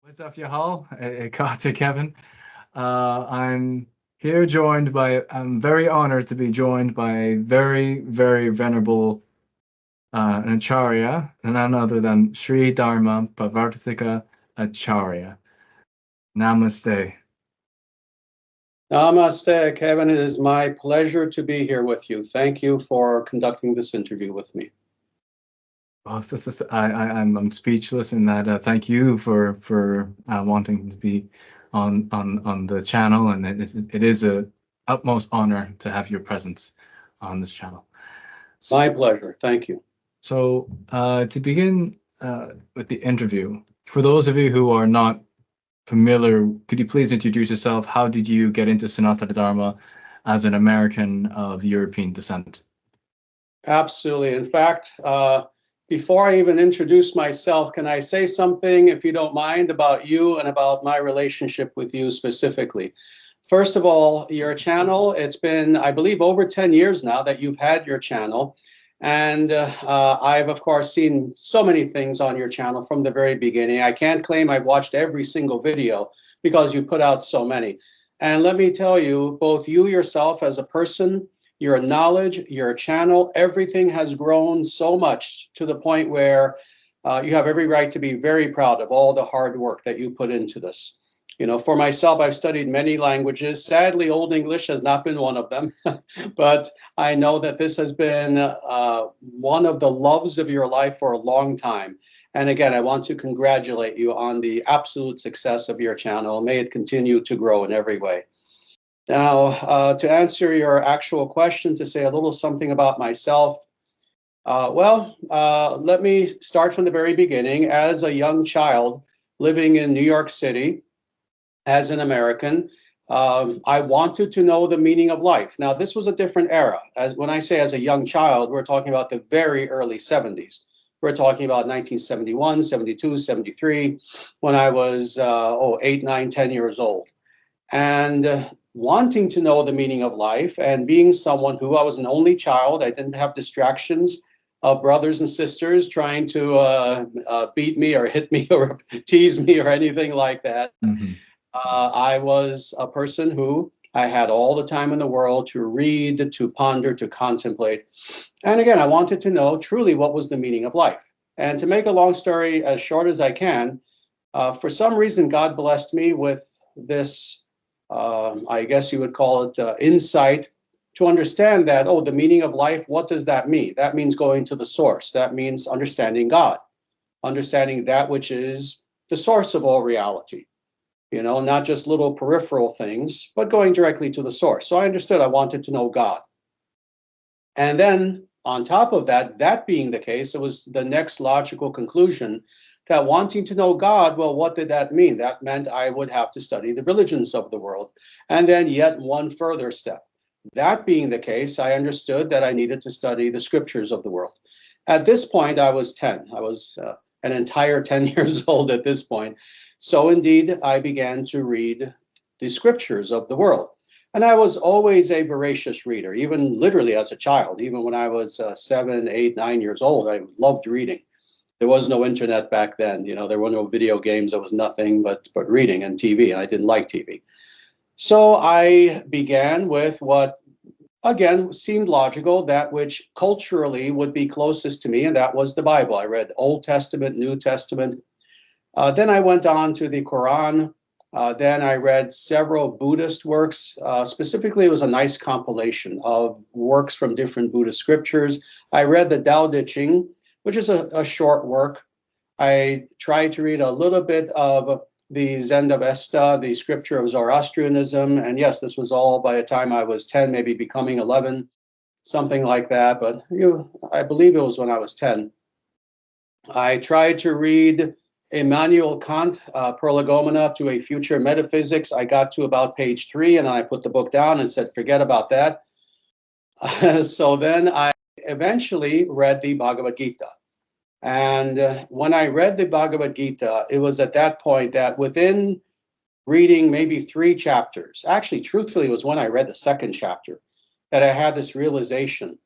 What's up, y'all? Kata Kevin. I'm here joined by, I'm very honored to be joined by a very, very venerable an Acharya, none other than Sri Dharma Pavartika Acharya. Namaste. Namaste, Kevin. It is my pleasure to be here with you. Thank you for conducting this interview with me. Well, I'm speechless in that. Thank you for wanting to be on the channel, and it is a utmost honor to have your presence on this channel. My pleasure. Thank you. So to begin with the interview, for those of you who are not familiar, could you please introduce yourself? How did you get into Sanatana Dharma as an American of European descent? Absolutely. In fact, before I even introduce myself, can I say something, if you don't mind, about you and about my relationship with you specifically? First of all, your channel, it's been, I believe, over 10 years now that you've had your channel. And I've, of course, seen so many things on your channel from the very beginning. I can't claim I've watched every single video because you put out so many. And let me tell you, both you yourself as a person, your knowledge, your channel, everything has grown so much to the point where you have every right to be very proud of all the hard work that you put into this. You know, for myself, I've studied many languages. Sadly, Old English has not been one of them, but I know that this has been one of the loves of your life for a long time. And again, I want to congratulate you on the absolute success of your channel. May it continue to grow in every way. Now, to answer your actual question, to say a little something about myself, let me start from the very beginning. As a young child living in New York City, as an American, I wanted to know the meaning of life. Now, this was a different era. When I say as a young child, we're talking about the very early 70s. We're talking about 1971, 72, 73, when I was 8, 9, 10 years old. And wanting to know the meaning of life, and being someone who, I was an only child, I didn't have distractions of brothers and sisters trying to beat me or hit me or tease me or anything like that. Mm-hmm. I was a person who I had all the time in the world to read, to ponder, to contemplate. And again, I wanted to know truly what was the meaning of life. And to make a long story as short as I can, for some reason, God blessed me with this, I guess you would call it insight, to understand that, the meaning of life, what does that mean? That means going to the source. That means understanding God, understanding that which is the source of all reality. You know, not just little peripheral things, but going directly to the source. So I understood I wanted to know God. And then on top of that, that being the case, it was the next logical conclusion that wanting to know God, well, what did that mean? That meant I would have to study the religions of the world. And then yet one further step. That being the case, I understood that I needed to study the scriptures of the world. At this point, I was 10. I was an entire 10 years old at this point. So indeed, I began to read the scriptures of the world. And I was always a voracious reader, even literally as a child. Even when I was 7, 8, 9 years old, I loved reading. There was no internet back then. You know, there were no video games. There was nothing but reading and TV, and I didn't like TV. So I began with what, again, seemed logical, that which culturally would be closest to me, and that was the Bible. I read Old Testament, New Testament. Then I went on to the Quran. Then I read several Buddhist works. Specifically, it was a nice compilation of works from different Buddhist scriptures. I read the Tao Te Ching, which is a short work. I tried to read a little bit of the Zend-Avesta, the scripture of Zoroastrianism. And yes, this was all by the time I was 10, maybe becoming 11, something like that. But I believe it was when I was 10. I tried to read Immanuel Kant, Prolegomena to a Future Metaphysics. I got to about page 3, and I put the book down and said, forget about that. So then I eventually read the Bhagavad Gita. And when I read the Bhagavad Gita, it was at that point that within reading maybe 3 chapters, actually, truthfully, it was when I read the 2nd chapter, that I had this realization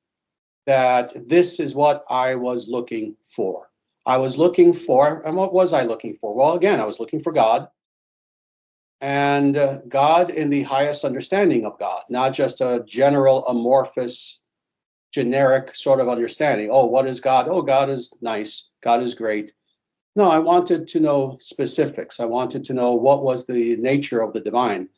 that this is what I was looking for. I was looking for, and what was I looking for? Well, again, I was looking for God, and God in the highest understanding of God, not just a general amorphous, generic sort of understanding. Oh, what is God? Oh, God is nice. God is great. No, I wanted to know specifics. I wanted to know what was the nature of the divine.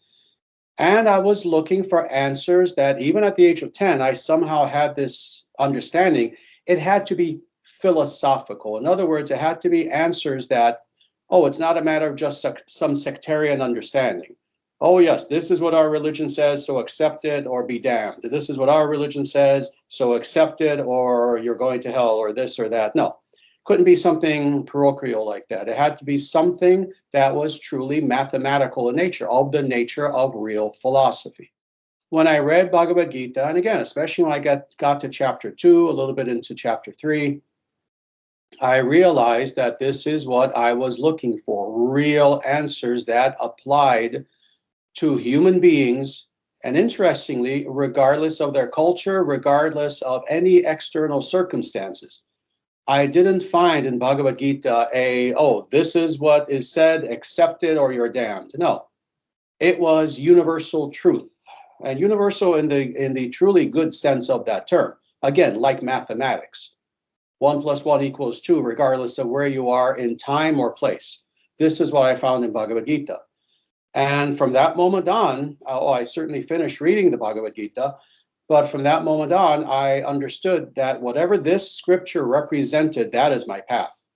And I was looking for answers that even at the age of 10, I somehow had this understanding. It had to be philosophical. In other words, it had to be answers that, oh, it's not a matter of just some sectarian understanding. Oh, yes, this is what our religion says, so accept it or be damned. This is what our religion says, so accept it or you're going to hell or this or that. No, couldn't be something parochial like that. It had to be something that was truly mathematical in nature, of the nature of real philosophy. When I read Bhagavad Gita, and again, especially when I got to chapter 2, a little bit into chapter 3, I realized that this is what I was looking for, real answers that applied to human beings, and interestingly, regardless of their culture, regardless of any external circumstances. I didn't find in Bhagavad Gita this is what is said, accept it or you're damned. No, it was universal truth, and universal in the truly good sense of that term. Again, like mathematics, 1 + 1 = 2, regardless of where you are in time or place. This is what I found in Bhagavad Gita. And from that moment on, I certainly finished reading the Bhagavad Gita. But from that moment on, I understood that whatever this scripture represented, that is my path.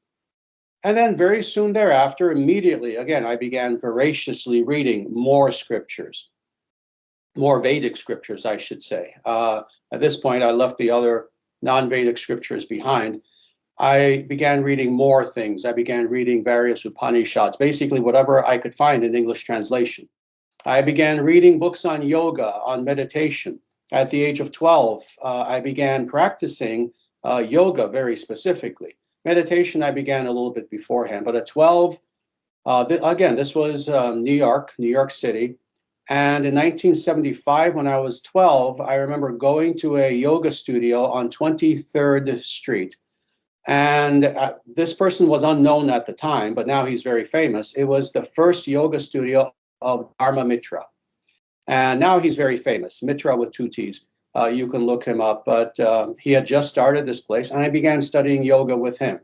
And then very soon thereafter, immediately, again, I began voraciously reading more scriptures, more Vedic scriptures, I should say. At this point, I left the other non-Vedic scriptures behind. I began reading more things. I began reading various Upanishads, basically whatever I could find in English translation. I began reading books on yoga, on meditation. At the age of 12, I began practicing yoga very specifically. Meditation, I began a little bit beforehand, but at 12, again, this was New York City. And in 1975, when I was 12, I remember going to a yoga studio on 23rd Street. And this person was unknown at the time, but now he's very famous. It was the first yoga studio of Dharma Mitra. And now he's very famous, Mitra with 2 T's. You can look him up, but he had just started this place, and I began studying yoga with him.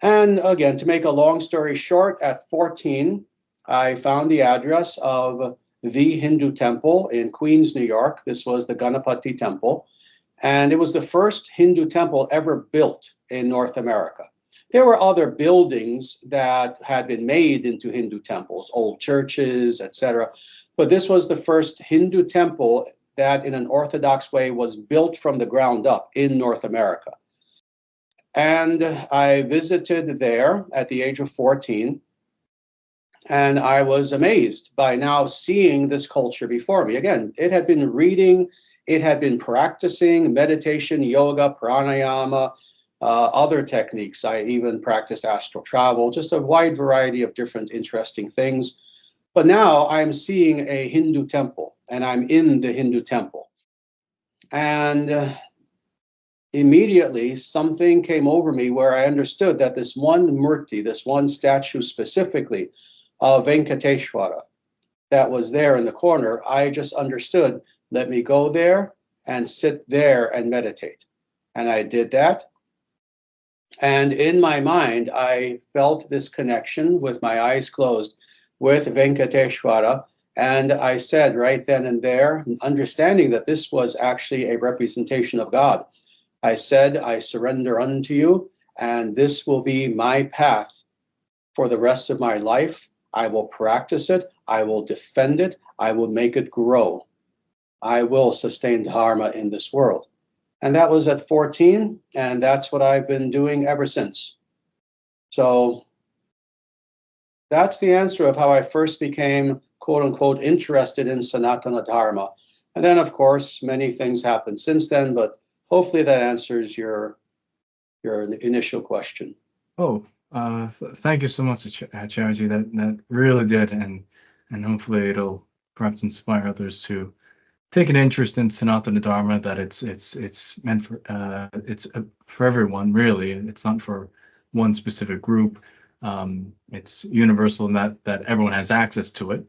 And again, to make a long story short, at 14, I found the address of the Hindu temple in Queens, New York. This was the Ganapati temple, and it was the first Hindu temple ever built in North America. There were other buildings that had been made into Hindu temples, old churches, etc. But this was the first Hindu temple that in an Orthodox way was built from the ground up in North America. And I visited there at the age of 14, and I was amazed by now seeing this culture before me. Again, it had been reading, it had been practicing meditation, yoga, pranayama, other techniques. I even practiced astral travel, just a wide variety of different interesting things. But now I'm seeing a Hindu temple, and I'm in the Hindu temple. And immediately something came over me where I understood that this one murti, this one statue specifically of Venkateshwara that was there in the corner, I just understood, let me go there and sit there and meditate. And I did that. And in my mind, I felt this connection with my eyes closed with Venkateshwara. And I said right then and there, understanding that this was actually a representation of God, I said, I surrender unto you, and this will be my path for the rest of my life. I will practice it. I will defend it. I will make it grow. I will sustain Dharma in this world. And that was at 14, and that's what I've been doing ever since. So that's the answer of how I first became, quote unquote, interested in Sanatana Dharma. And then, of course, many things happened since then, but hopefully that answers your initial question. Oh, thank you so much, Acharyaji. That really did, and hopefully it'll perhaps inspire others to take an interest in Sanatana Dharma. That it's meant for for everyone, really. It's not for one specific group. It's universal in that everyone has access to it.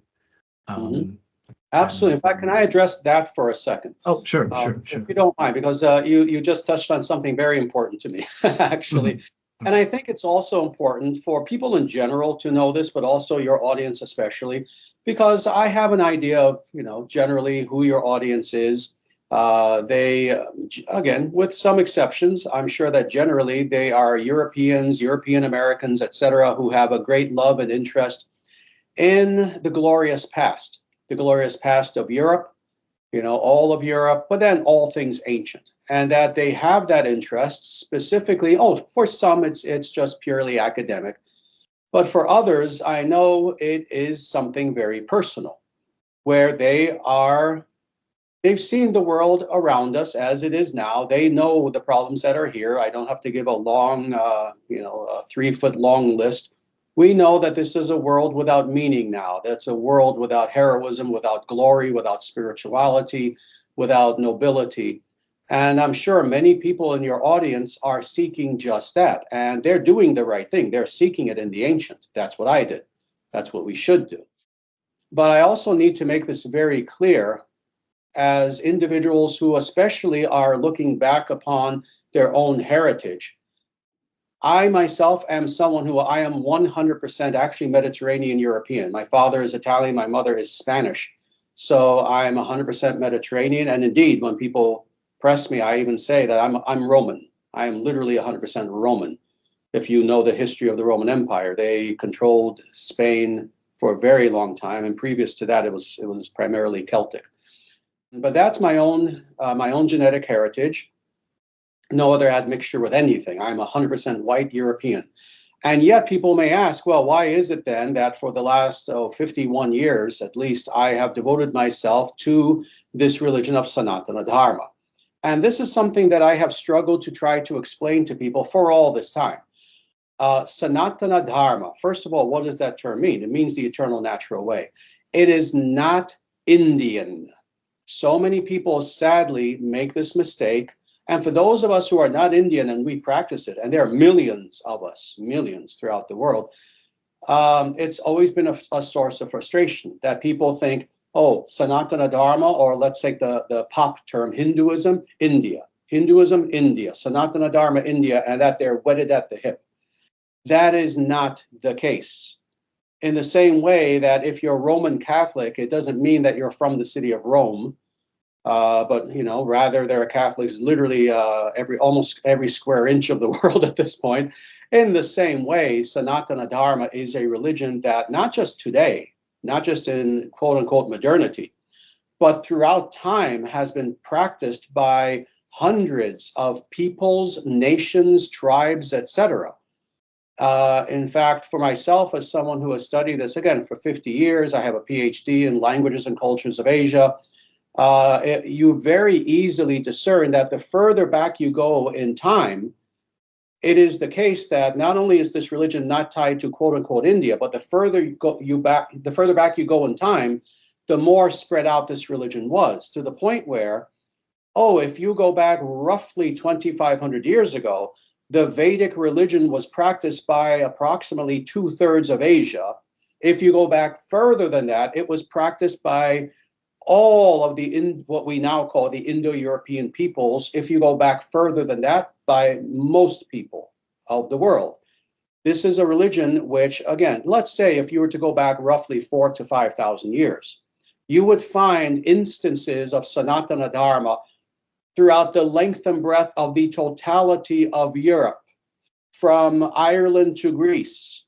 Absolutely. In fact, can I address that for a second? Oh, sure. If you don't mind, because you just touched on something very important to me, actually. And I think it's also important for people in general to know this, but also your audience especially, because I have an idea of, generally who your audience is. They, again, with some exceptions, I'm sure that generally they are Europeans, European Americans, etc., who have a great love and interest in the glorious past of Europe, all of Europe, but then all things ancient, and that they have that interest specifically. Oh, for some, it's just purely academic, but for others, I know it is something very personal, where they've seen the world around us as it is now. They know the problems that are here. I don't have to give a long, a 3-foot long list. We know that this is a world without meaning now. That's a world without heroism, without glory, without spirituality, without nobility. And I'm sure many people in your audience are seeking just that. And they're doing the right thing. They're seeking it in the ancient. That's what I did. That's what we should do. But I also need to make this very clear as individuals who especially are looking back upon their own heritage. I myself am someone who I am 100% actually Mediterranean European. My father is Italian, my mother is Spanish. So I'm 100% Mediterranean. And indeed, when people press me, I even say that I'm Roman. I am literally 100% Roman. If you know the history of the Roman Empire, they controlled Spain for a very long time. And previous to that, it was primarily Celtic. But that's my own genetic heritage. No other admixture with anything. I'm 100% white European. And yet people may ask, well, why is it then that for the last 51 years, at least, I have devoted myself to this religion of Sanatana Dharma? And this is something that I have struggled to try to explain to people for all this time. Sanatana Dharma, first of all, what does that term mean? It means the eternal natural way. It is not Indian. So many people sadly make this mistake. And for those of us who are not Indian and we practice it, and there are millions of us, millions throughout the world, it's always been a source of frustration that people think, oh, Sanatana Dharma, or let's take the pop term, Hinduism, India. Hinduism, India. Sanatana Dharma, India, and that they're wedded at the hip. That is not the case. In the same way that if you're Roman Catholic, it doesn't mean that you're from the city of Rome. But rather there are Catholics literally almost every square inch of the world at this point. In the same way, Sanatana Dharma is a religion that not just today, not just in quote unquote modernity, but throughout time has been practiced by hundreds of peoples, nations, tribes, etc. In fact, for myself, as someone who has studied this again for 50 years, I have a PhD in languages and cultures of Asia. You very easily discern that the further back you go in time, it is the case that not only is this religion not tied to quote unquote India, but the further back you go in time, the more spread out this religion was, to the point where, if you go back roughly 2,500 years ago, the Vedic religion was practiced by approximately 2/3 of Asia. If you go back further than that, it was practiced by all of what we now call the Indo-European peoples. If you go back further than that, by most people of the world. This is a religion which, again, let's say if you were to go back roughly 4,000 to 5,000 years, you would find instances of Sanatana Dharma throughout the length and breadth of the totality of Europe, from Ireland to Greece,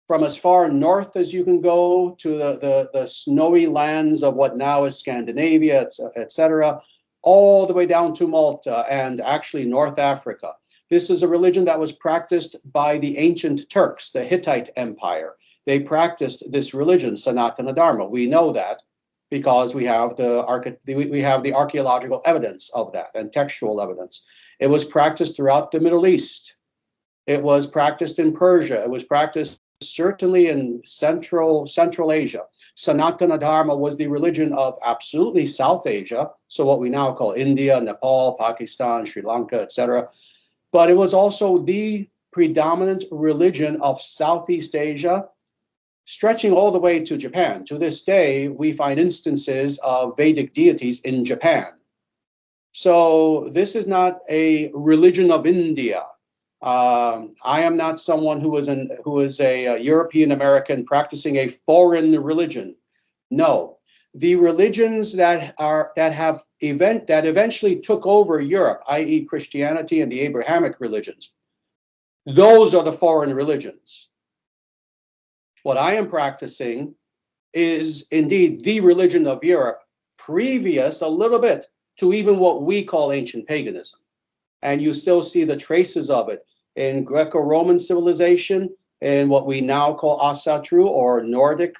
from as far north as you can go to the snowy lands of what now is Scandinavia, etc., all the way down to Malta and actually North Africa. This is a religion that was practiced by the ancient Turks, the Hittite Empire. They practiced this religion, Sanatana Dharma. We know that because we have the archaeological evidence of that and textual evidence. It was practiced throughout the Middle East. It was practiced in Persia. It was practiced certainly in Central Asia. Sanatana Dharma was the religion of absolutely South Asia, so what we now call India, Nepal, Pakistan, Sri Lanka, etc. But it was also the predominant religion of Southeast Asia, stretching all the way to Japan. To this day, we find instances of Vedic deities in Japan. So this is not a religion of India. I am not someone who is a European American practicing a foreign religion. No, the religions that eventually took over Europe, i.e., Christianity and the Abrahamic religions, those are the foreign religions. What I am practicing is indeed the religion of Europe, previous a little bit to even what we call ancient paganism. And you still see the traces of it in Greco-Roman civilization, in what we now call Asatru or Nordic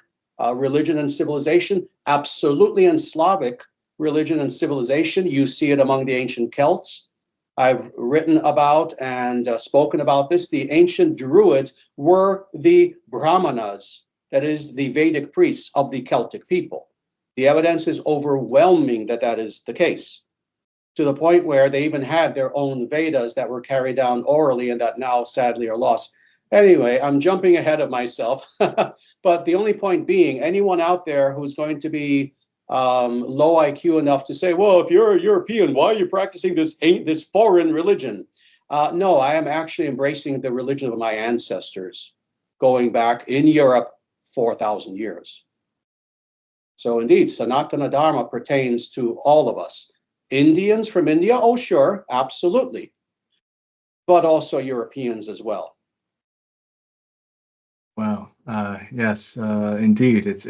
religion and civilization, absolutely in Slavic religion and civilization. You see it among the ancient Celts. I've written about and spoken about this. The ancient Druids were the Brahmanas, that is, the Vedic priests of the Celtic people. The evidence is overwhelming that that is the case, to the point where they even had their own Vedas that were carried down orally and that now sadly are lost. Anyway, I'm jumping ahead of myself, but the only point being, anyone out there who's going to be low IQ enough to say, well, if you're a European, why are you practicing this foreign religion? No, I am actually embracing the religion of my ancestors, going back in Europe 4,000 years. So indeed, Sanatana Dharma pertains to all of us. Indians from India, oh sure, absolutely, but also Europeans as well. Wow. Yes, indeed. It's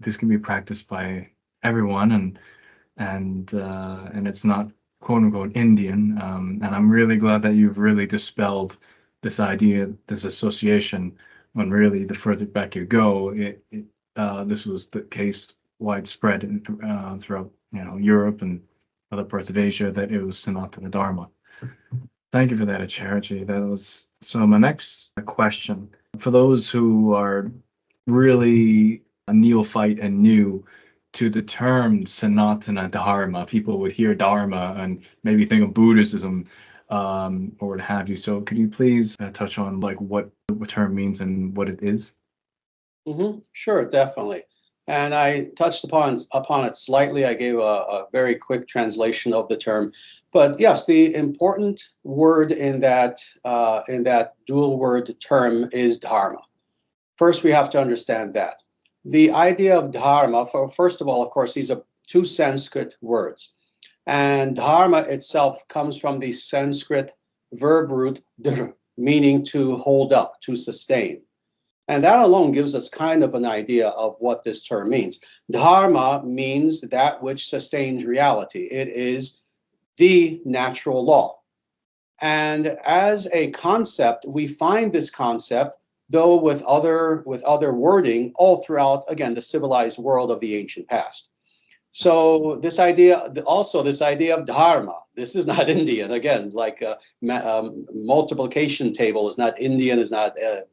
this can be practiced by everyone, and it's not quote unquote Indian. And I'm really glad that you've really dispelled this idea, this association, when really the further back you go, this was the case widespread throughout Europe and other parts of Asia, that it was Sanatana Dharma. Thank you for that, Acharyaji. That was so. My next question, for those who are really a neophyte and new to the term Sanatana Dharma, people would hear Dharma and maybe think of Buddhism or what have you. So could you please touch on like what the term means and what it is? Sure, definitely. And I touched upon it slightly. I gave a very quick translation of the term. But yes, the important word in that dual word term is dharma. First, we have to understand that. The idea of dharma, first of all, of course, these are two Sanskrit words. And dharma itself comes from the Sanskrit verb root dhr, meaning to hold up, to sustain. And that alone gives us kind of an idea of what this term means. Dharma means that which sustains reality. It is the natural law. And as a concept, we find this concept, though with other wording, all throughout, again, the civilized world of the ancient past. So this idea, also this idea of dharma, this is not Indian. Again, like multiplication table is not Indian, is not, it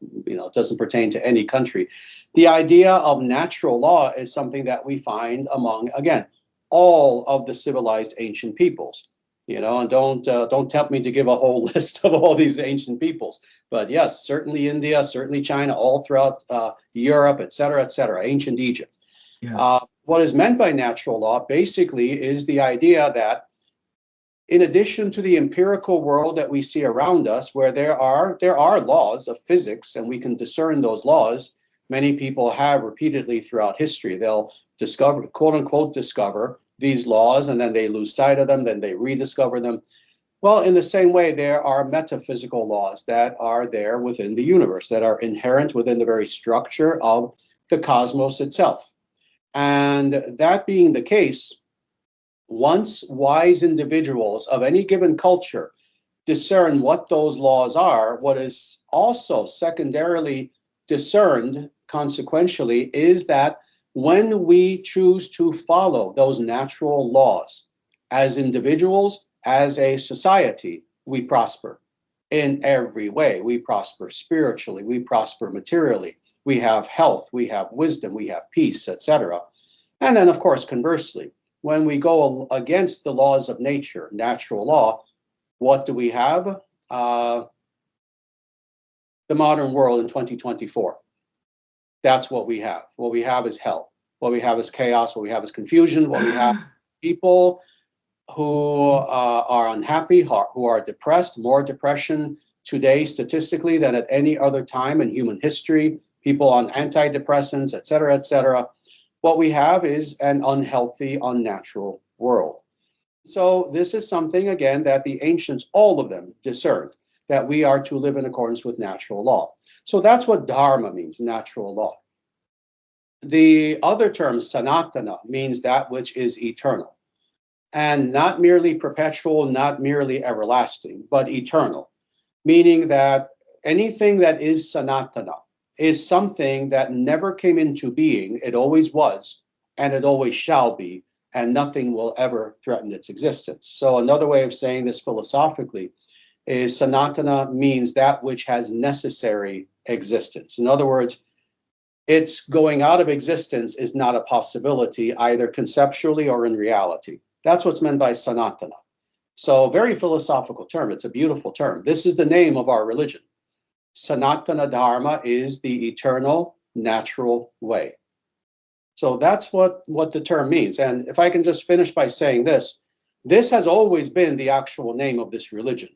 doesn't pertain to any country. The idea of natural law is something that we find among, again, all of the civilized ancient peoples. And don't tempt me to give a whole list of all these ancient peoples. But yes, certainly India, certainly China, all throughout Europe, et cetera, ancient Egypt. Yes. What is meant by natural law basically is the idea that in addition to the empirical world that we see around us, where there are laws of physics and we can discern those laws, many people have repeatedly throughout history. They'll discover, quote unquote, discover these laws, and then they lose sight of them, then they rediscover them. Well, in the same way, there are metaphysical laws that are there within the universe, that are inherent within the very structure of the cosmos itself. And that being the case, once wise individuals of any given culture discern what those laws are, what is also secondarily discerned consequentially is that when we choose to follow those natural laws as individuals, as a society, we prosper in every way. We prosper spiritually, we prosper materially. We have health, we have wisdom, we have peace, etc. And then, of course, conversely, when we go against the laws of nature, natural law, What do we have? The modern world in 2024. That's what we have. What we have is hell. What we have is chaos. What we have is confusion. What we have people who are unhappy, who are depressed, more depression today statistically than at any other time in human history, people on antidepressants, et cetera, et cetera. What we have is an unhealthy, unnatural world. So this is something, again, that the ancients, all of them, discerned, that we are to live in accordance with natural law. So that's what dharma means, natural law. The other term, sanatana, means that which is eternal. And not merely perpetual, not merely everlasting, but eternal. Meaning that anything that is sanatana is something that never came into being, it always was, and it always shall be, and nothing will ever threaten its existence. So another way of saying this philosophically is sanatana means that which has necessary existence. In other words, its going out of existence is not a possibility, either conceptually or in reality. That's what's meant by sanatana. So very philosophical term. It's a beautiful term. This is the name of our religion. Sanatana Dharma is the eternal, natural way. So that's what the term means. And if I can just finish by saying this has always been the actual name of this religion.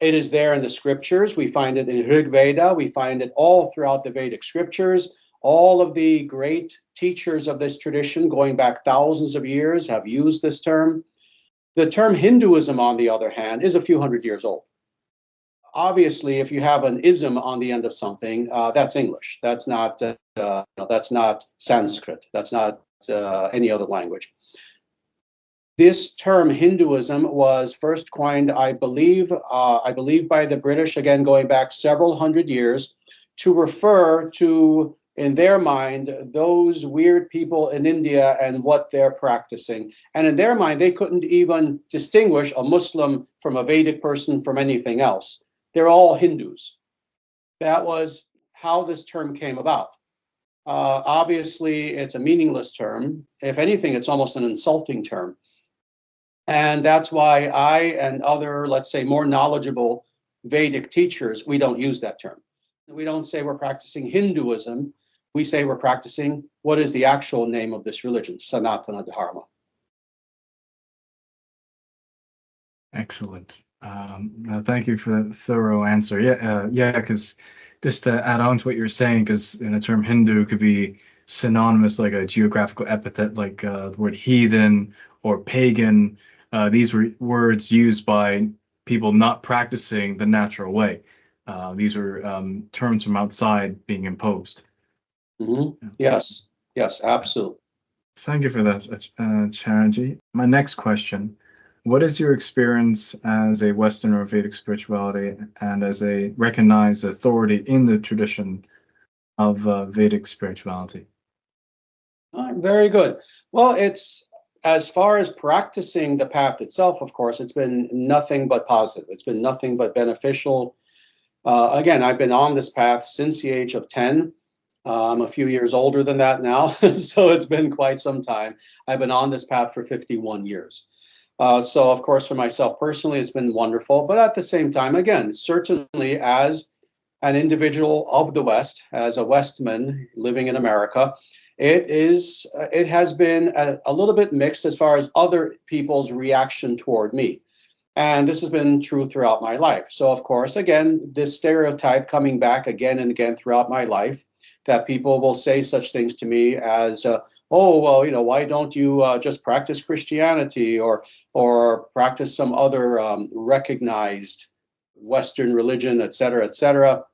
It is there in the scriptures. We find it in Rig Veda. We find it all throughout the Vedic scriptures. All of the great teachers of this tradition, going back thousands of years, have used this term. The term Hinduism, on the other hand, is a few hundred years old. Obviously, if you have an ism on the end of something, that's English. That's not Sanskrit. That's not any other language. This term Hinduism was first coined, I believe by the British, again going back several hundred years, to refer to, in their mind, those weird people in India and what they're practicing. And in their mind, they couldn't even distinguish a Muslim from a Vedic person from anything else. They're all Hindus. That was how this term came about. Obviously, it's a meaningless term. If anything, it's almost an insulting term. And that's why I and other, let's say, more knowledgeable Vedic teachers, we don't use that term. We don't say we're practicing Hinduism. We say we're practicing what is the actual name of this religion, Sanatana Dharma. Excellent. Thank you for that thorough answer. Yeah, because just to add on to what you're saying, because in the term Hindu could be synonymous, like a geographical epithet, like the word heathen or pagan. These were words used by people not practicing the natural way. These are terms from outside being imposed. Mm-hmm. Yeah. Yes, absolutely. Thank you for that, Acharyaji. My next question, what is your experience as a Westerner of Vedic spirituality and as a recognized authority in the tradition of Vedic spirituality? Very good. Well, it's, as far as practicing the path itself, of course, it's been nothing but positive. It's been nothing but beneficial. Again, I've been on this path since the age of 10. I'm a few years older than that now, so it's been quite some time. I've been on this path for 51 years. So, of course, for myself personally, it's been wonderful. But at the same time, again, certainly as an individual of the West, as a Westman living in America, it has been a little bit mixed as far as other people's reaction toward me. And this has been true throughout my life. So, of course, again, this stereotype coming back again and again throughout my life, that people will say such things to me as, oh, well, why don't you just practice Christianity or practice some other recognized Western religion, et cetera, et cetera.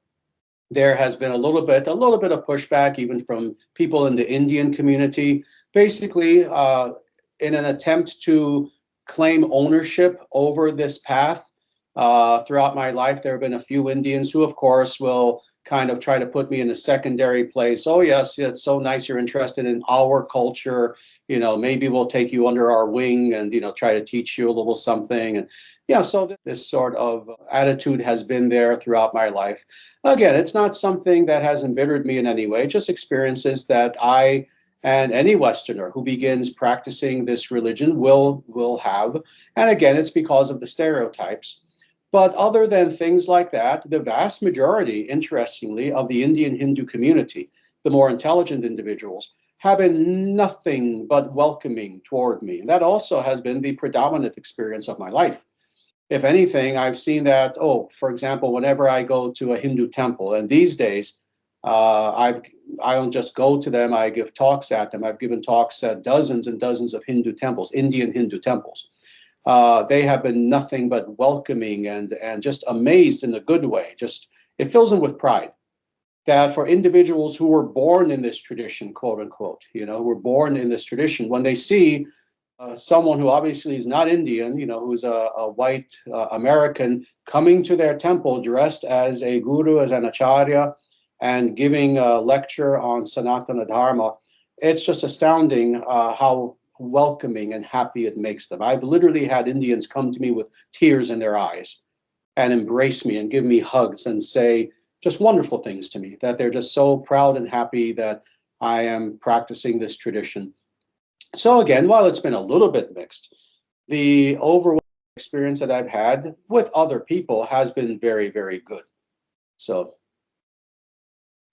There has been a little bit of pushback, even from people in the Indian community, basically in an attempt to claim ownership over this path. Throughout my life, there have been a few Indians who, of course, will kind of try to put me in a secondary place. Oh, yes, it's so nice you're interested in our culture. Maybe we'll take you under our wing and, try to teach you a little something. And yeah, so this sort of attitude has been there throughout my life. Again, it's not something that has embittered me in any way, just experiences that I And any Westerner who begins practicing this religion will have, and again, it's because of the stereotypes. But other than things like that, the vast majority, interestingly, of the Indian Hindu community, the more intelligent individuals, have been nothing but welcoming toward me. And that also has been the predominant experience of my life. If anything, I've seen that, oh, for example, whenever I go to a Hindu temple, and these days, I don't just go to them, I give talks at them. I've given talks at dozens and dozens of Hindu temples, Indian Hindu temples. They have been nothing but welcoming and just amazed in a good way. Just it fills them with pride that for individuals who were born in this tradition, quote unquote, who were born in this tradition, when they see someone who obviously is not Indian, who's a white American coming to their temple dressed as a guru, as an acharya, and giving a lecture on Sanatana Dharma, it's just astounding how welcoming and happy it makes them. I've literally had Indians come to me with tears in their eyes and embrace me and give me hugs and say just wonderful things to me, that they're just so proud and happy that I am practicing this tradition. So again, while it's been a little bit mixed, the overall experience that I've had with other people has been very, very good. So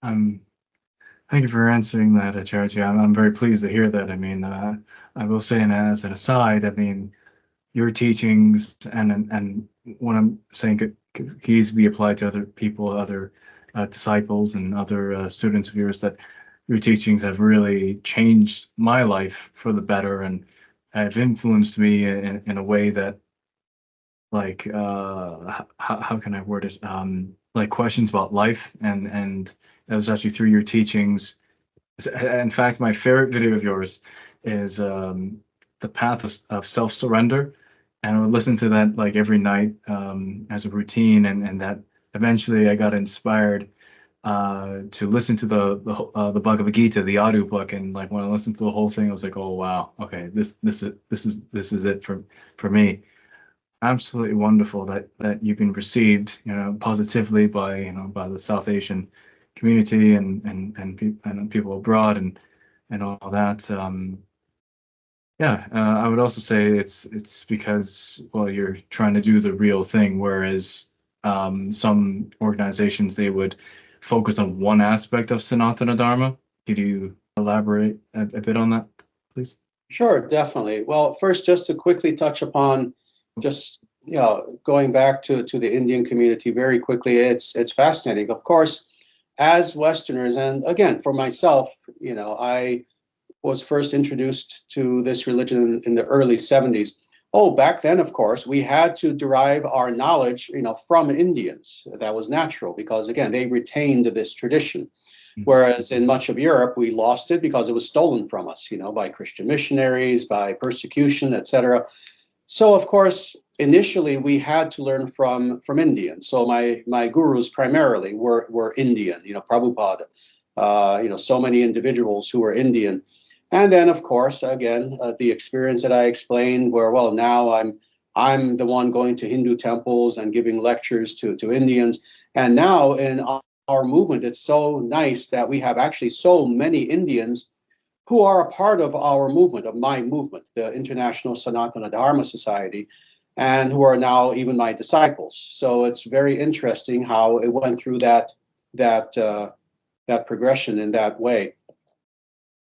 thank you for answering that, Acharya. I'm very pleased to hear that. I mean, I will say, and as an aside, I mean, your teachings and what I'm saying could easily be applied to other people, other disciples, and other students of yours. That your teachings have really changed my life for the better and have influenced me in a way that, like, how can I word it? Like questions about life, and it was actually through your teachings. In fact, my favorite video of yours is the path of self-surrender, and I would listen to that like every night as a routine, and that eventually I got inspired to listen to the Bhagavad Gita, the audiobook, and like when I listened to the whole thing, I was like, oh wow, okay, this is it for me. Absolutely wonderful that you've been received, positively by by the South Asian community and people abroad and all that. Yeah, I would also say it's because, well, you're trying to do the real thing, whereas some organizations, they would focus on one aspect of Sanatana Dharma. Could you elaborate a bit on that, please? sure, definitely. Well, first, just to quickly touch upon just going back to the Indian community very quickly, it's fascinating. Of course, as Westerners, and again for myself, I was first introduced to this religion in the early 70s. Oh, back then, of course, we had to derive our knowledge, from Indians. That was natural because, again, they retained this tradition. Whereas in much of Europe, we lost it because it was stolen from us, by Christian missionaries, by persecution, etc. So, of course, initially we had to learn from Indians. So my gurus primarily were Indian, Prabhupada, so many individuals who were Indian. And then, of course, again, the experience that I explained, where, well, now I'm the one going to Hindu temples and giving lectures to Indians. And now in our movement, it's so nice that we have actually so many Indians who are a part of our movement, of my movement, the International Sanatana Dharma Society, and who are now even my disciples. So it's very interesting how it went through that progression in that way.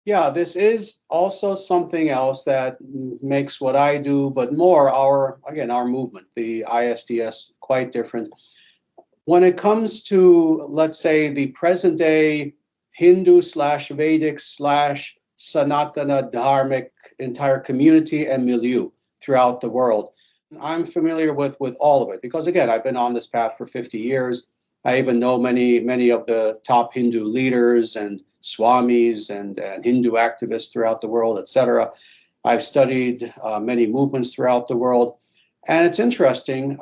Yeah, this is also something else that makes what I do, but more our movement, the ISDS, quite different. When it comes to, let's say, the present day Hindu / Vedic / Sanatana Dharmic entire community and milieu throughout the world, I'm familiar with all of it because, again, I've been on this path for 50 years. I even know many of the top Hindu leaders and swamis and Hindu activists throughout the world, etc. I've studied many movements throughout the world. And it's interesting.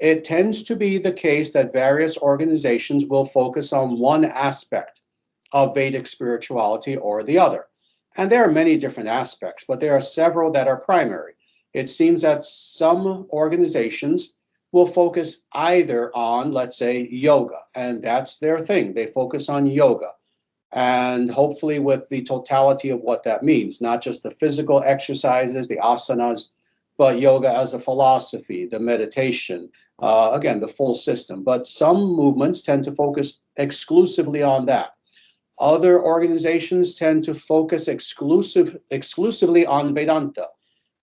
It tends to be the case that various organizations will focus on one aspect of Vedic spirituality or the other. And there are many different aspects, but there are several that are primary. It seems that some organizations will focus either on, let's say, yoga, and that's their thing. They focus on yoga. and hopefully with the totality of what that means, not just the physical exercises, the asanas, but yoga as a philosophy, the meditation, again, the full system. But some movements tend to focus exclusively on that. Other organizations tend to focus exclusively on Vedanta.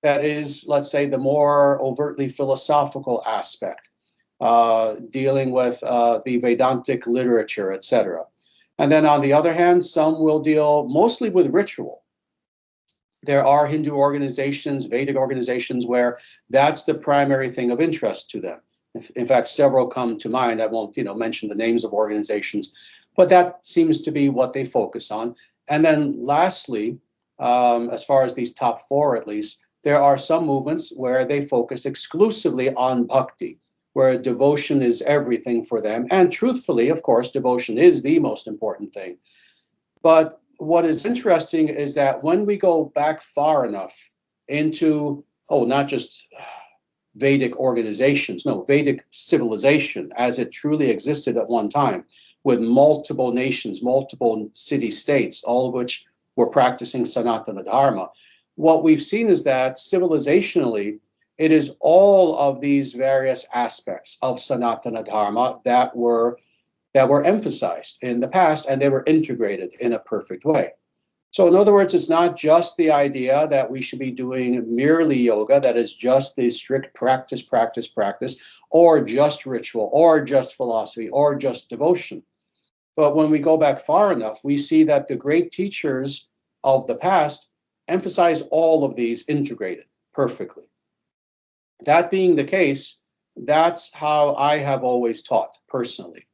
That is, let's say, the more overtly philosophical aspect, dealing with the Vedantic literature, etc. And then on the other hand, some will deal mostly with ritual. There are Hindu organizations, Vedic organizations, where that's the primary thing of interest to them. In fact, several come to mind. I won't, mention the names of organizations, but that seems to be what they focus on. And then lastly, as far as these top four at least, there are some movements where they focus exclusively on bhakti, where devotion is everything for them. And truthfully, of course, devotion is the most important thing. But what is interesting is that when we go back far enough into, not just Vedic organizations, no, Vedic civilization as it truly existed at one time, with multiple nations, multiple city-states, all of which were practicing Sanatana Dharma, what we've seen is that civilizationally, it is all of these various aspects of Sanatana Dharma that were emphasized in the past, and they were integrated in a perfect way. So in other words, it's not just the idea that we should be doing merely yoga, that is just the strict practice, or just ritual, or just philosophy, or just devotion. But when we go back far enough, we see that the great teachers of the past emphasized all of these integrated perfectly. That being the case, that's how I have always taught personally.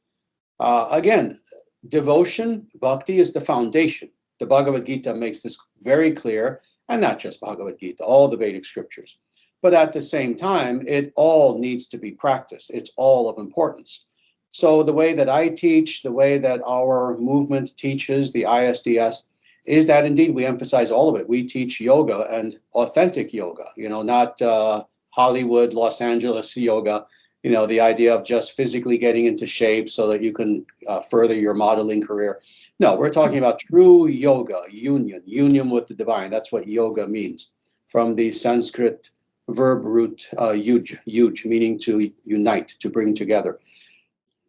Again, devotion, bhakti is the foundation. The Bhagavad Gita makes this very clear, and not just Bhagavad Gita, all the Vedic scriptures. But at the same time, it all needs to be practiced. It's all of importance. So the way that I teach, the way that our movement teaches, the ISDS, is that indeed we emphasize all of it. We teach yoga and authentic yoga, not Hollywood, Los Angeles yoga, the idea of just physically getting into shape so that you can further your modeling career. No, we're talking about true yoga, union with the divine. That's what yoga means, from the Sanskrit verb root yuj, meaning to unite, to bring together.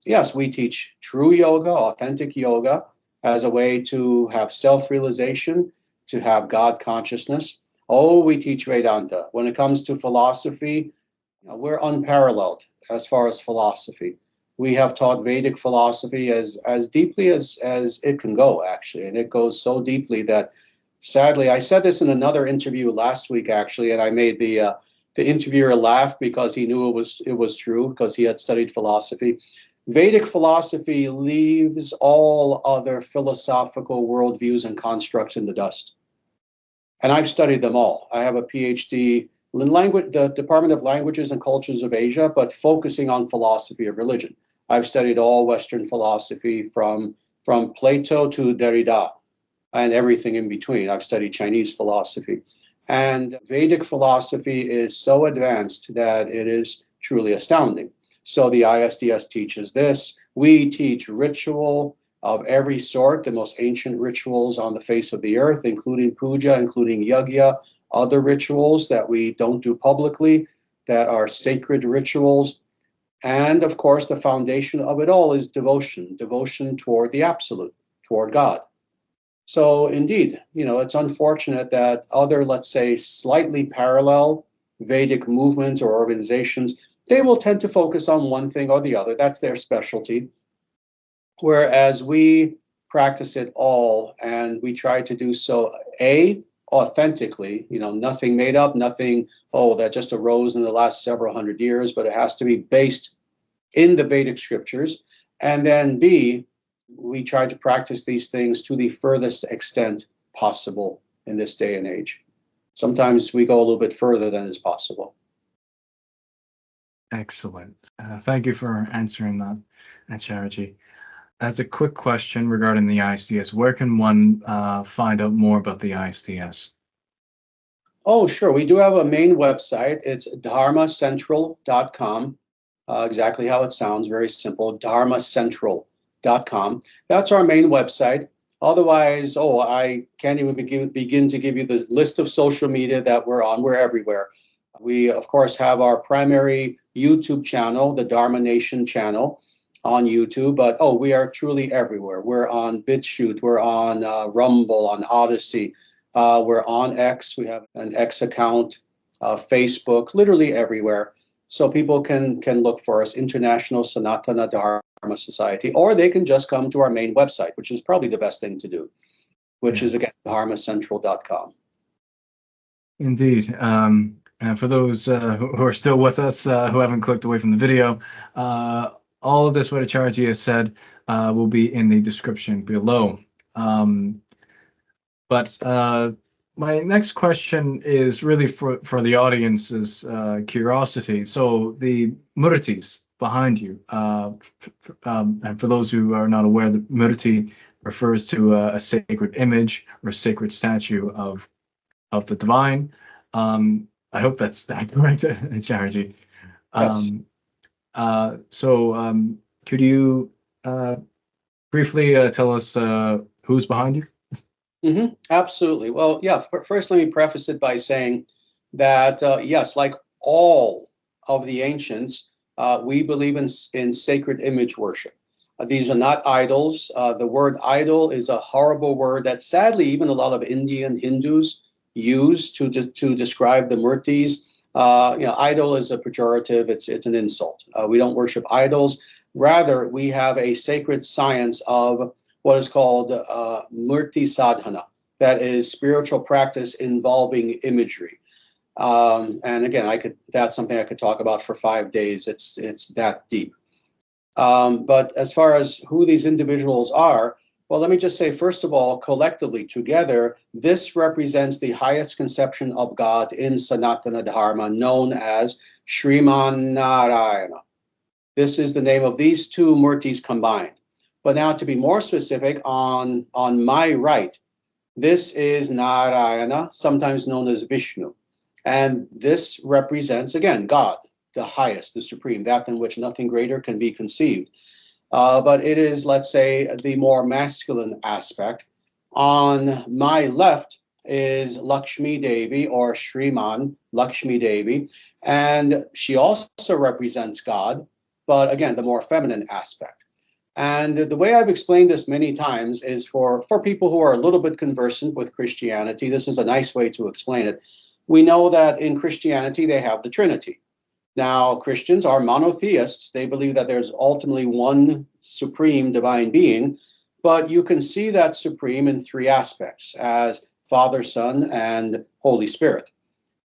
Yes, we teach true yoga, authentic yoga, as a way to have self-realization, to have God consciousness. Oh, we teach Vedanta. When it comes to philosophy, we're unparalleled as far as philosophy. We have taught Vedic philosophy as deeply as it can go, actually. And it goes so deeply that, sadly, I said this in another interview last week, actually, and I made the interviewer laugh because he knew it was true, because he had studied philosophy. Vedic philosophy leaves all other philosophical worldviews and constructs in the dust. And I've studied them all. I have a PhD in the Department of Languages and Cultures of Asia, but focusing on philosophy of religion. I've studied all Western philosophy from Plato to Derrida and everything in between. I've studied Chinese philosophy. And Vedic philosophy is so advanced that it is truly astounding. So the ISDS teaches this. We teach ritual of every sort, the most ancient rituals on the face of the earth, including puja, including yajna, other rituals that we don't do publicly, that are sacred rituals. And of course, the foundation of it all is devotion toward the absolute, toward God. So indeed, it's unfortunate that other, let's say, slightly parallel Vedic movements or organizations, they will tend to focus on one thing or the other. That's their specialty. Whereas we practice it all, and we try to do so, authentically, nothing made up, nothing, that just arose in the last several hundred years, but it has to be based in the Vedic scriptures. And then B, we try to practice these things to the furthest extent possible in this day and age. Sometimes we go a little bit further than is possible. Excellent. Thank you for answering that, Acharyaji. As a quick question regarding the ISDS, where can one find out more about the ISDS? Oh, sure. We do have a main website. It's dharmacentral.com. Exactly how it sounds, very simple, dharmacentral.com. That's our main website. Otherwise, oh, I can't even begin to give you the list of social media that we're on. We're everywhere. We, of course, have our primary YouTube channel, the Dharma Nation channel on YouTube, but oh, we are truly everywhere. We're on BitChute, we're on Rumble, on Odyssey, we're on X, we have an X account, Facebook, literally everywhere. So people can look for us, International Sanatana Dharma Society, or they can just come to our main website, which is probably the best thing to do, which Yeah. is, again, dharmacentral.com. Indeed. And for those who are still with us, who haven't clicked away from the video, all of this what Acharyaji has said will be in the description below. But my next question is really for the audience's curiosity. So the murtis behind you, and for those who are not aware, the murti refers to a sacred image or sacred statue of the divine. I hope that's correct, Acharyaji. Yes. So could you briefly tell us who's behind you? Absolutely. Well, yeah, first, let me preface it by saying that, yes, like all of the ancients, we believe in sacred image worship. These are not idols. The word idol is a horrible word that sadly even a lot of Indian Hindus use to describe the murtis. Idol is a pejorative. It's an insult. We don't worship idols. Rather, we have a sacred science of what is called murti sadhana, that is spiritual practice involving imagery. And again, that's something I could talk about for 5 days. It's that deep. But as far as who these individuals are, well, let me just say, first of all, collectively, together, this represents the highest conception of God in Sanatana Dharma, known as Sriman Narayana. This is the name of these two murtis combined. But now, to be more specific, on my right, this is Narayana, sometimes known as Vishnu. And this represents, again, God, the highest, the supreme, that in which nothing greater can be conceived. But it is, let's say, the more masculine aspect. On my left is Lakshmi Devi, or Shriman Lakshmi Devi, and she also represents God, but again, the more feminine aspect. And the way I've explained this many times is for people who are a little bit conversant with Christianity, this is a nice way to explain it. We know that in Christianity, they have the Trinity. Now, Christians are monotheists. They believe that there's ultimately one supreme divine being, but you can see that supreme in three aspects, as Father, Son, and Holy Spirit.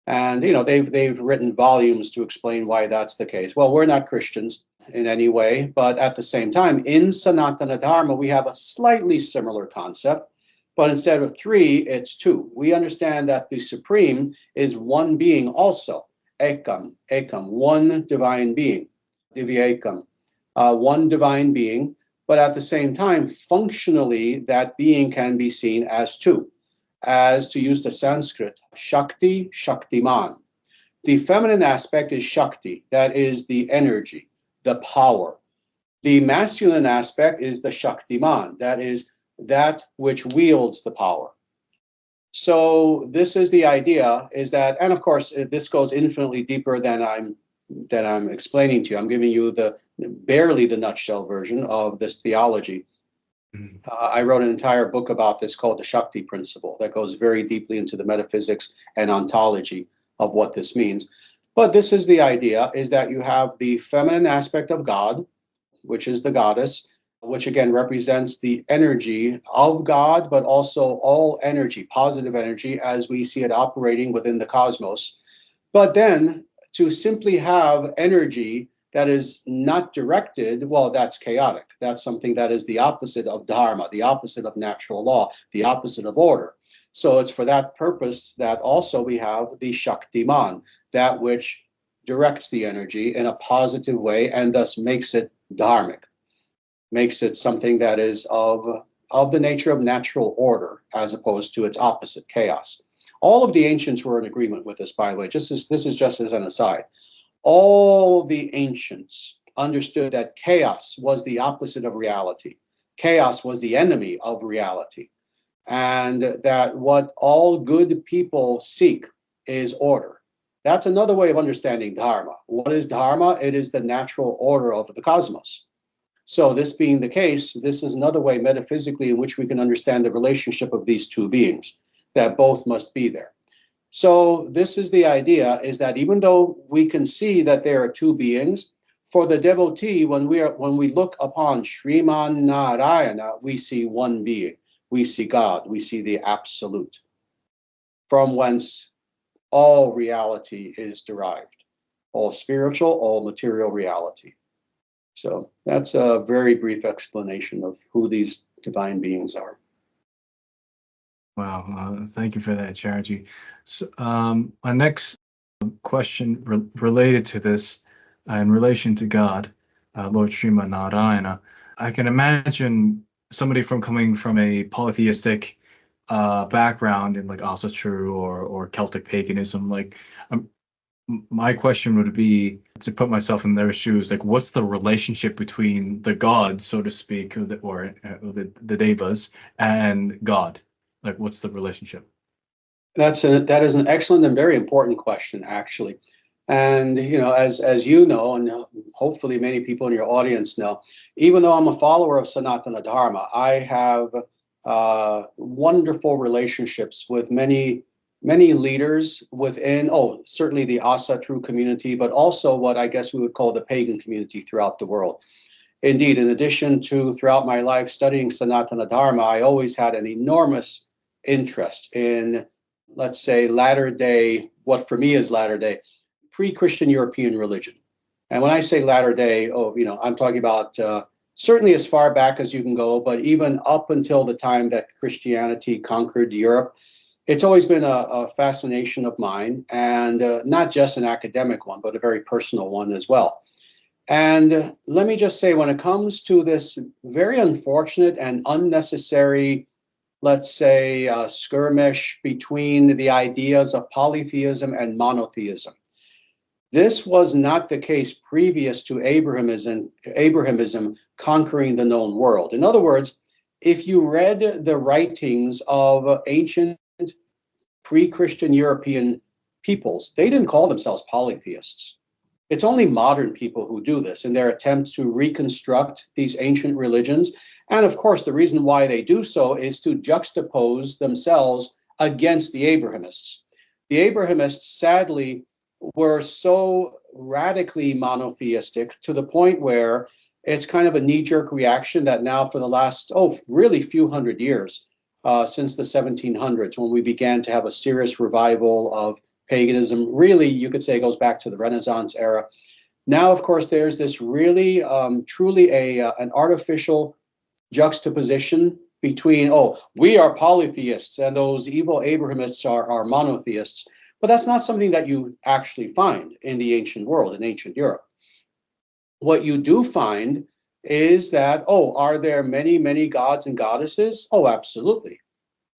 And, they've written volumes to explain why that's the case. Well, we're not Christians in any way, but at the same time, in Sanatana Dharma, we have a slightly similar concept, but instead of three, it's two. We understand that the supreme is one being also. Ekam, one divine being, Divyekam, one divine being, but at the same time, functionally, that being can be seen as two, as, to use the Sanskrit, Shakti, Shaktiman. The feminine aspect is Shakti, that is the energy, the power. The masculine aspect is the Shaktiman, that is that which wields the power. So this is the idea, is that, and of course, this goes infinitely deeper than I'm explaining to you. I'm giving you barely the nutshell version of this theology. I wrote an entire book about this called the Shakti Principle that goes very deeply into the metaphysics and ontology of what this means. But this is the idea, is that you have the feminine aspect of God, which is the goddess, which again represents the energy of God, but also all energy, positive energy, as we see it operating within the cosmos. But then to simply have energy that is not directed, well, that's chaotic. That's something that is the opposite of dharma, the opposite of natural law, the opposite of order. So it's for that purpose that also we have the Shaktiman, that which directs the energy in a positive way and thus makes it dharmic, makes it something that is of the nature of natural order as opposed to its opposite, chaos. All of the ancients were in agreement with this, by the way. This is just as an aside. All the ancients understood that chaos was the opposite of reality. chaos was the enemy of reality, and that what all good people seek is order. That's another way of understanding Dharma. What is Dharma? It is the natural order of the cosmos. So this being the case, this is another way metaphysically in which we can understand the relationship of these two beings, that both must be there. So this is the idea, is that even though we can see that there are two beings, for the devotee, when we look upon Sriman Narayana, we see one being. We see God. We see the absolute, from whence all reality is derived, all spiritual, all material reality. So that's a very brief explanation of who these divine beings are. Wow, thank you for that, Acharyaji. So, my next question related to this, in relation to God, Lord Srimad Narayana, I can imagine somebody coming from a polytheistic background in like Asatru or Celtic paganism. Like, my question would be, to put myself in their shoes, like, what's the relationship between the gods, so to speak, or the devas, and God? Like, what's the relationship? That is an excellent and very important question, actually. And as you know, and hopefully many people in your audience know, even though I'm a follower of Sanatana Dharma, I have wonderful relationships with many leaders within, certainly the Asatru community, but also what I guess we would call the pagan community throughout the world. Indeed, in addition to throughout my life studying Sanatana Dharma, I always had an enormous interest in, let's say, latter day, what for me is latter day, pre-Christian European religion. And when I say latter day, I'm talking about certainly as far back as you can go, but even up until the time that Christianity conquered Europe. It's always been a fascination of mine, and not just an academic one, but a very personal one as well. And let me just say, when it comes to this very unfortunate and unnecessary, let's say, skirmish between the ideas of polytheism and monotheism, this was not the case previous to Abrahamism conquering the known world. In other words, if you read the writings of ancient pre-Christian European peoples, they didn't call themselves polytheists. It's only modern people who do this in their attempt to reconstruct these ancient religions. And of course, the reason why they do so is to juxtapose themselves against the Abrahamists. The Abrahamists, sadly, were so radically monotheistic to the point where it's kind of a knee-jerk reaction that now for the last, really few hundred years, since the 1700s, when we began to have a serious revival of paganism. Really, you could say it goes back to the Renaissance era. Now, of course, there's this really, truly an artificial juxtaposition between, we are polytheists and those evil Abrahamists are monotheists. But that's not something that you actually find in the ancient world, in ancient Europe. What you do find is that, are there many, many gods and goddesses? Oh, absolutely.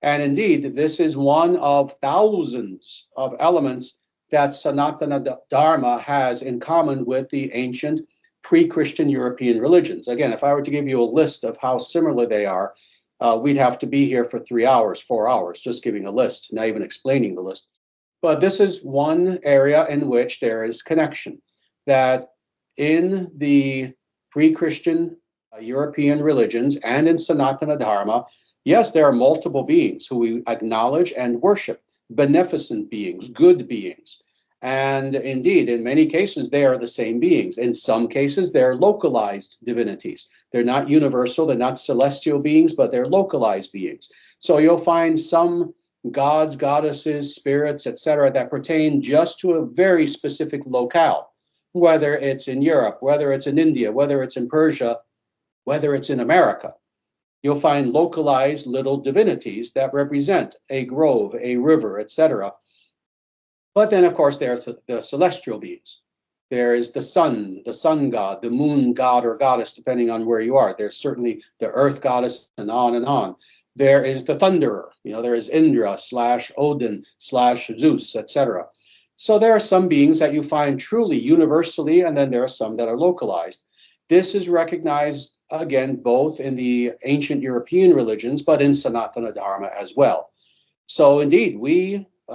And indeed, this is one of thousands of elements that Sanatana Dharma has in common with the ancient pre-Christian European religions. Again, if I were to give you a list of how similar they are, we'd have to be here for 3 hours, 4 hours, just giving a list, not even explaining the list. But this is one area in which there is connection, that in the pre-Christian European religions and in Sanatana Dharma, yes, there are multiple beings who we acknowledge and worship, beneficent beings, good beings. And indeed, in many cases, they are the same beings. In some cases, they're localized divinities. They're not universal, they're not celestial beings, but they're localized beings. So you'll find some gods, goddesses, spirits, etc., that pertain just to a very specific locale, whether it's in Europe, whether it's in India, whether it's in Persia, whether it's in America. You'll find localized little divinities that represent a grove, a river, etc. But then, of course, there are the celestial beings. There is the sun god, the moon god or goddess, depending on where you are. There's certainly the earth goddess, and on and on. There is the thunderer. There is Indra / Odin / Zeus, etc. So there are some beings that you find truly universally, and then there are some that are localized. This is recognized, again, both in the ancient European religions, but in Sanatana Dharma as well. So indeed,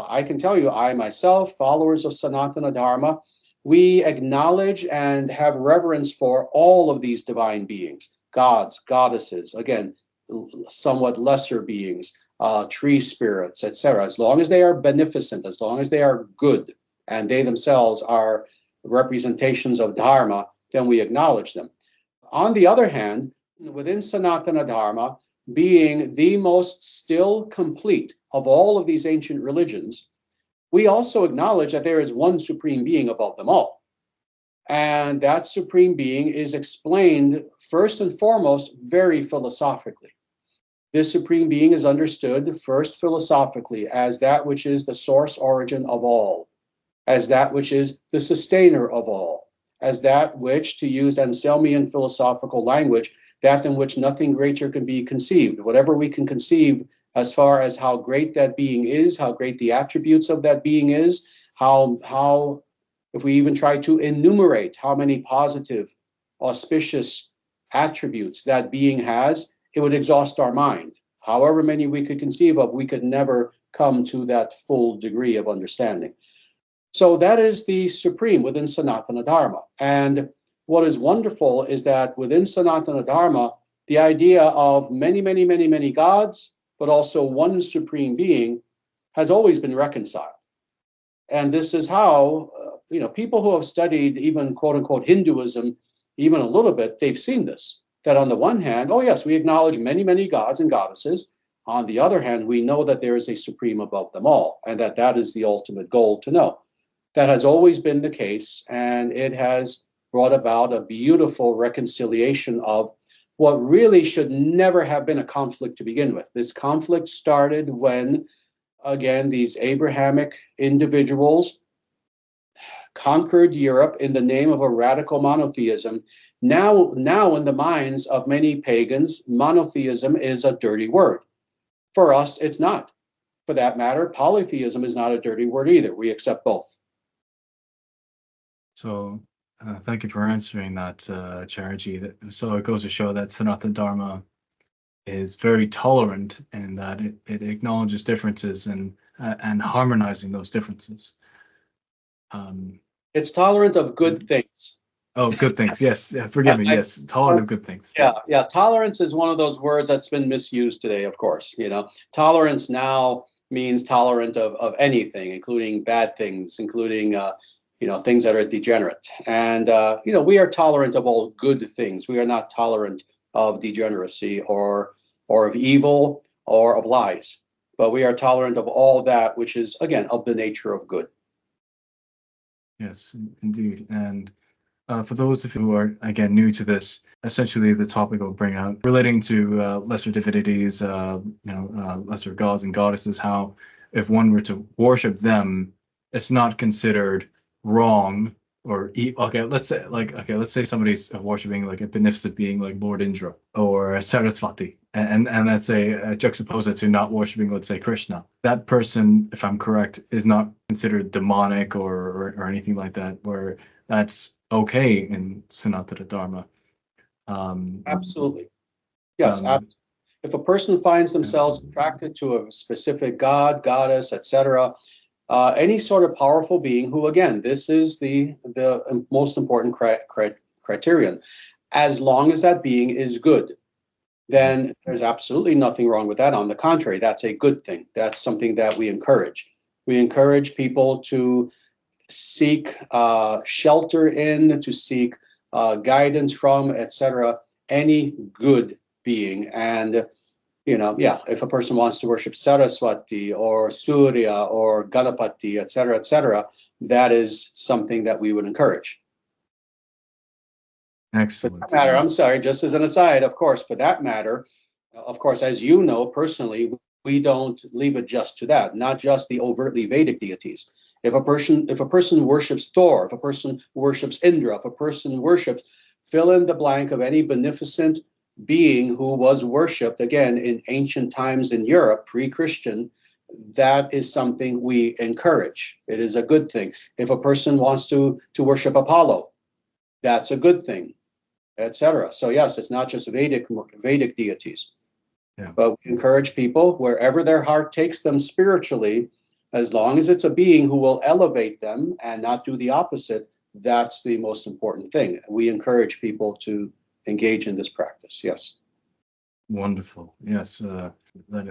I can tell you, I myself, followers of Sanatana Dharma, we acknowledge and have reverence for all of these divine beings, gods, goddesses, again, somewhat lesser beings, tree spirits, etc. As long as they are beneficent, as long as they are good, and they themselves are representations of Dharma, then we acknowledge them. On the other hand, within Sanatana Dharma, being the most still complete of all of these ancient religions, we also acknowledge that there is one supreme being above them all. And that supreme being is explained first and foremost very philosophically. This supreme being is understood first philosophically as that which is the source origin of all, as that which is the sustainer of all, as that which, to use Anselmian philosophical language, that in which nothing greater can be conceived. Whatever we can conceive as far as how great that being is, how great the attributes of that being is, how if we even try to enumerate how many positive, auspicious attributes that being has, it would exhaust our mind. However many we could conceive of, we could never come to that full degree of understanding. So that is the supreme within Sanatana Dharma. And what is wonderful is that within Sanatana Dharma, the idea of many, many, many, many gods, but also one supreme being, has always been reconciled. And this is how, people who have studied even quote unquote Hinduism, even a little bit, they've seen this. That on the one hand, oh yes, we acknowledge many, many gods and goddesses. On the other hand, we know that there is a supreme above them all, and that is the ultimate goal to know. That has always been the case, and it has brought about a beautiful reconciliation of what really should never have been a conflict to begin with. This conflict started when, again, these Abrahamic individuals conquered Europe in the name of a radical monotheism. Now in the minds of many pagans, monotheism is a dirty word. For us, it's not. For that matter, polytheism is not a dirty word either. We accept both. So thank you for answering that, Acharyaji. So it goes to show that Sanatana Dharma is very tolerant in that it acknowledges differences and harmonizing those differences. It's tolerant of good things. Oh, good things. Yes. Forgive me. Yes. Tolerant of good things. Yeah. Tolerance is one of those words that's been misused today, of course. Tolerance now means tolerant of anything, including bad things, including things that are degenerate. And we are tolerant of all good things. We are not tolerant of degeneracy or of evil or of lies. But we are tolerant of all that which is, again, of the nature of good. Yes, indeed. And for those of you who are, again, new to this, essentially the topic I'll bring out relating to lesser divinities, lesser gods and goddesses, how if one were to worship them, it's not considered wrong or let's say somebody's worshiping like a beneficent being like Lord Indra or Saraswati, and let's say juxtapose it to not worshiping, let's say, Krishna. That person, if I'm correct, is not considered demonic or anything like that, where that's okay in Sanatana Dharma. Absolutely. Yes. If a person finds themselves attracted to a specific god, goddess, etc., any sort of powerful being who, again, this is the most important criterion, as long as that being is good, then there's absolutely nothing wrong with that. On the contrary, that's a good thing. That's something that we encourage. We encourage people to seek shelter in, to seek guidance from, etc., any good being. And if a person wants to worship Saraswati or Surya or Ganapati, etc., that is something that we would encourage. Excellent. For that matter, I'm sorry, just as an aside, of course, for that matter, of course, as you know personally, we don't leave it just to that, not just the overtly Vedic deities. If a person worships Thor, if a person worships Indra, if a person worships, fill in the blank of any beneficent being who was worshipped, again, in ancient times in Europe, pre-Christian, that is something we encourage. It is a good thing. If a person wants to worship Apollo, that's a good thing. etc. So yes, it's not just Vedic deities, Yeah. but we encourage people wherever their heart takes them spiritually, as long as it's a being who will elevate them and not do the opposite. That's the most important thing. We encourage people to engage in this practice. Yes. Wonderful. Yes, that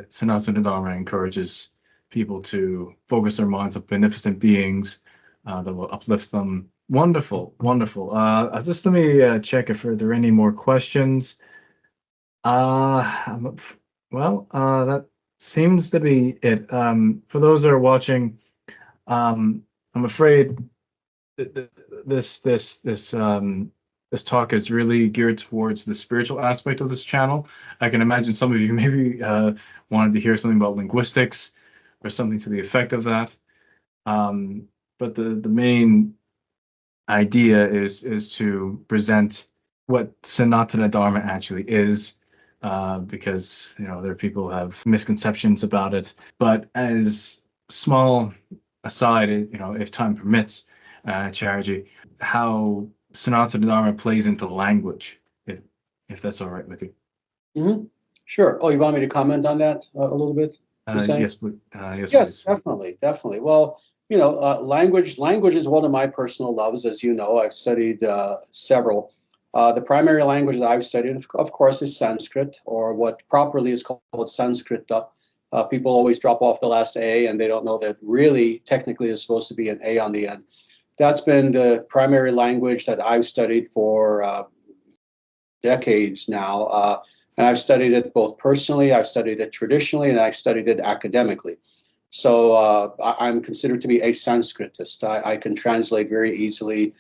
Sanatana Dharma encourages people to focus their minds on beneficent beings that will uplift them. Wonderful, wonderful. Just let me check if there are any more questions. Uh, that seems to be it. For those that are watching, I'm afraid this talk is really geared towards the spiritual aspect of this channel. I can imagine some of you maybe wanted to hear something about linguistics or something to the effect of that. But the main idea is to present what Sanatana Dharma actually is, because there are people who have misconceptions about it. But as small aside, if time permits, Acharyaji, how Sanatana Dharma plays into language, if that's all right with you. Mm-hmm. Sure. Oh, you want me to comment on that a little bit? Yes, Yes, please. definitely. Well, language is one of my personal loves, as you know. I've studied several. The primary language that I've studied, of course, is Sanskrit, or what properly is called Sanskrit. People always drop off the last A, and they don't know that really, technically, is supposed to be an A on the end. That's been the primary language that I've studied for decades now. And I've studied it both personally, I've studied it traditionally, and I've studied it academically. So I'm considered to be a Sanskritist. I can translate very easily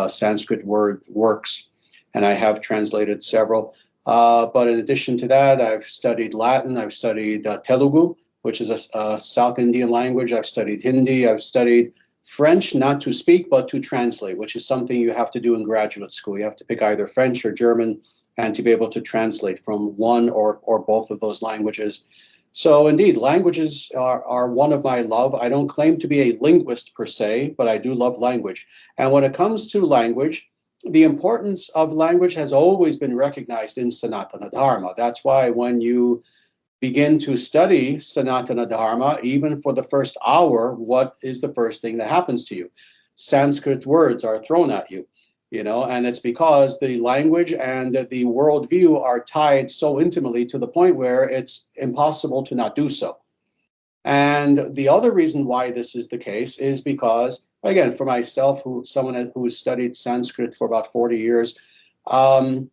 Sanskrit works, and I have translated several. But in addition to that, I've studied Latin, I've studied Telugu, which is a South Indian language. I've studied Hindi, I've studied French, not to speak, but to translate, which is something you have to do in graduate school. You have to pick either French or German and to be able to translate from one or both of those languages. So indeed, languages are one of my love. I don't claim to be a linguist per se, but I do love language. And when it comes to language, the importance of language has always been recognized in Sanatana Dharma. That's why when you begin to study Sanatana Dharma, even for the first hour, what is the first thing that happens to you? Sanskrit words are thrown at you. And it's because the language and the worldview are tied so intimately to the point where it's impossible to not do so. And the other reason why this is the case is because, again, for myself, someone who has studied Sanskrit for about 40 years, the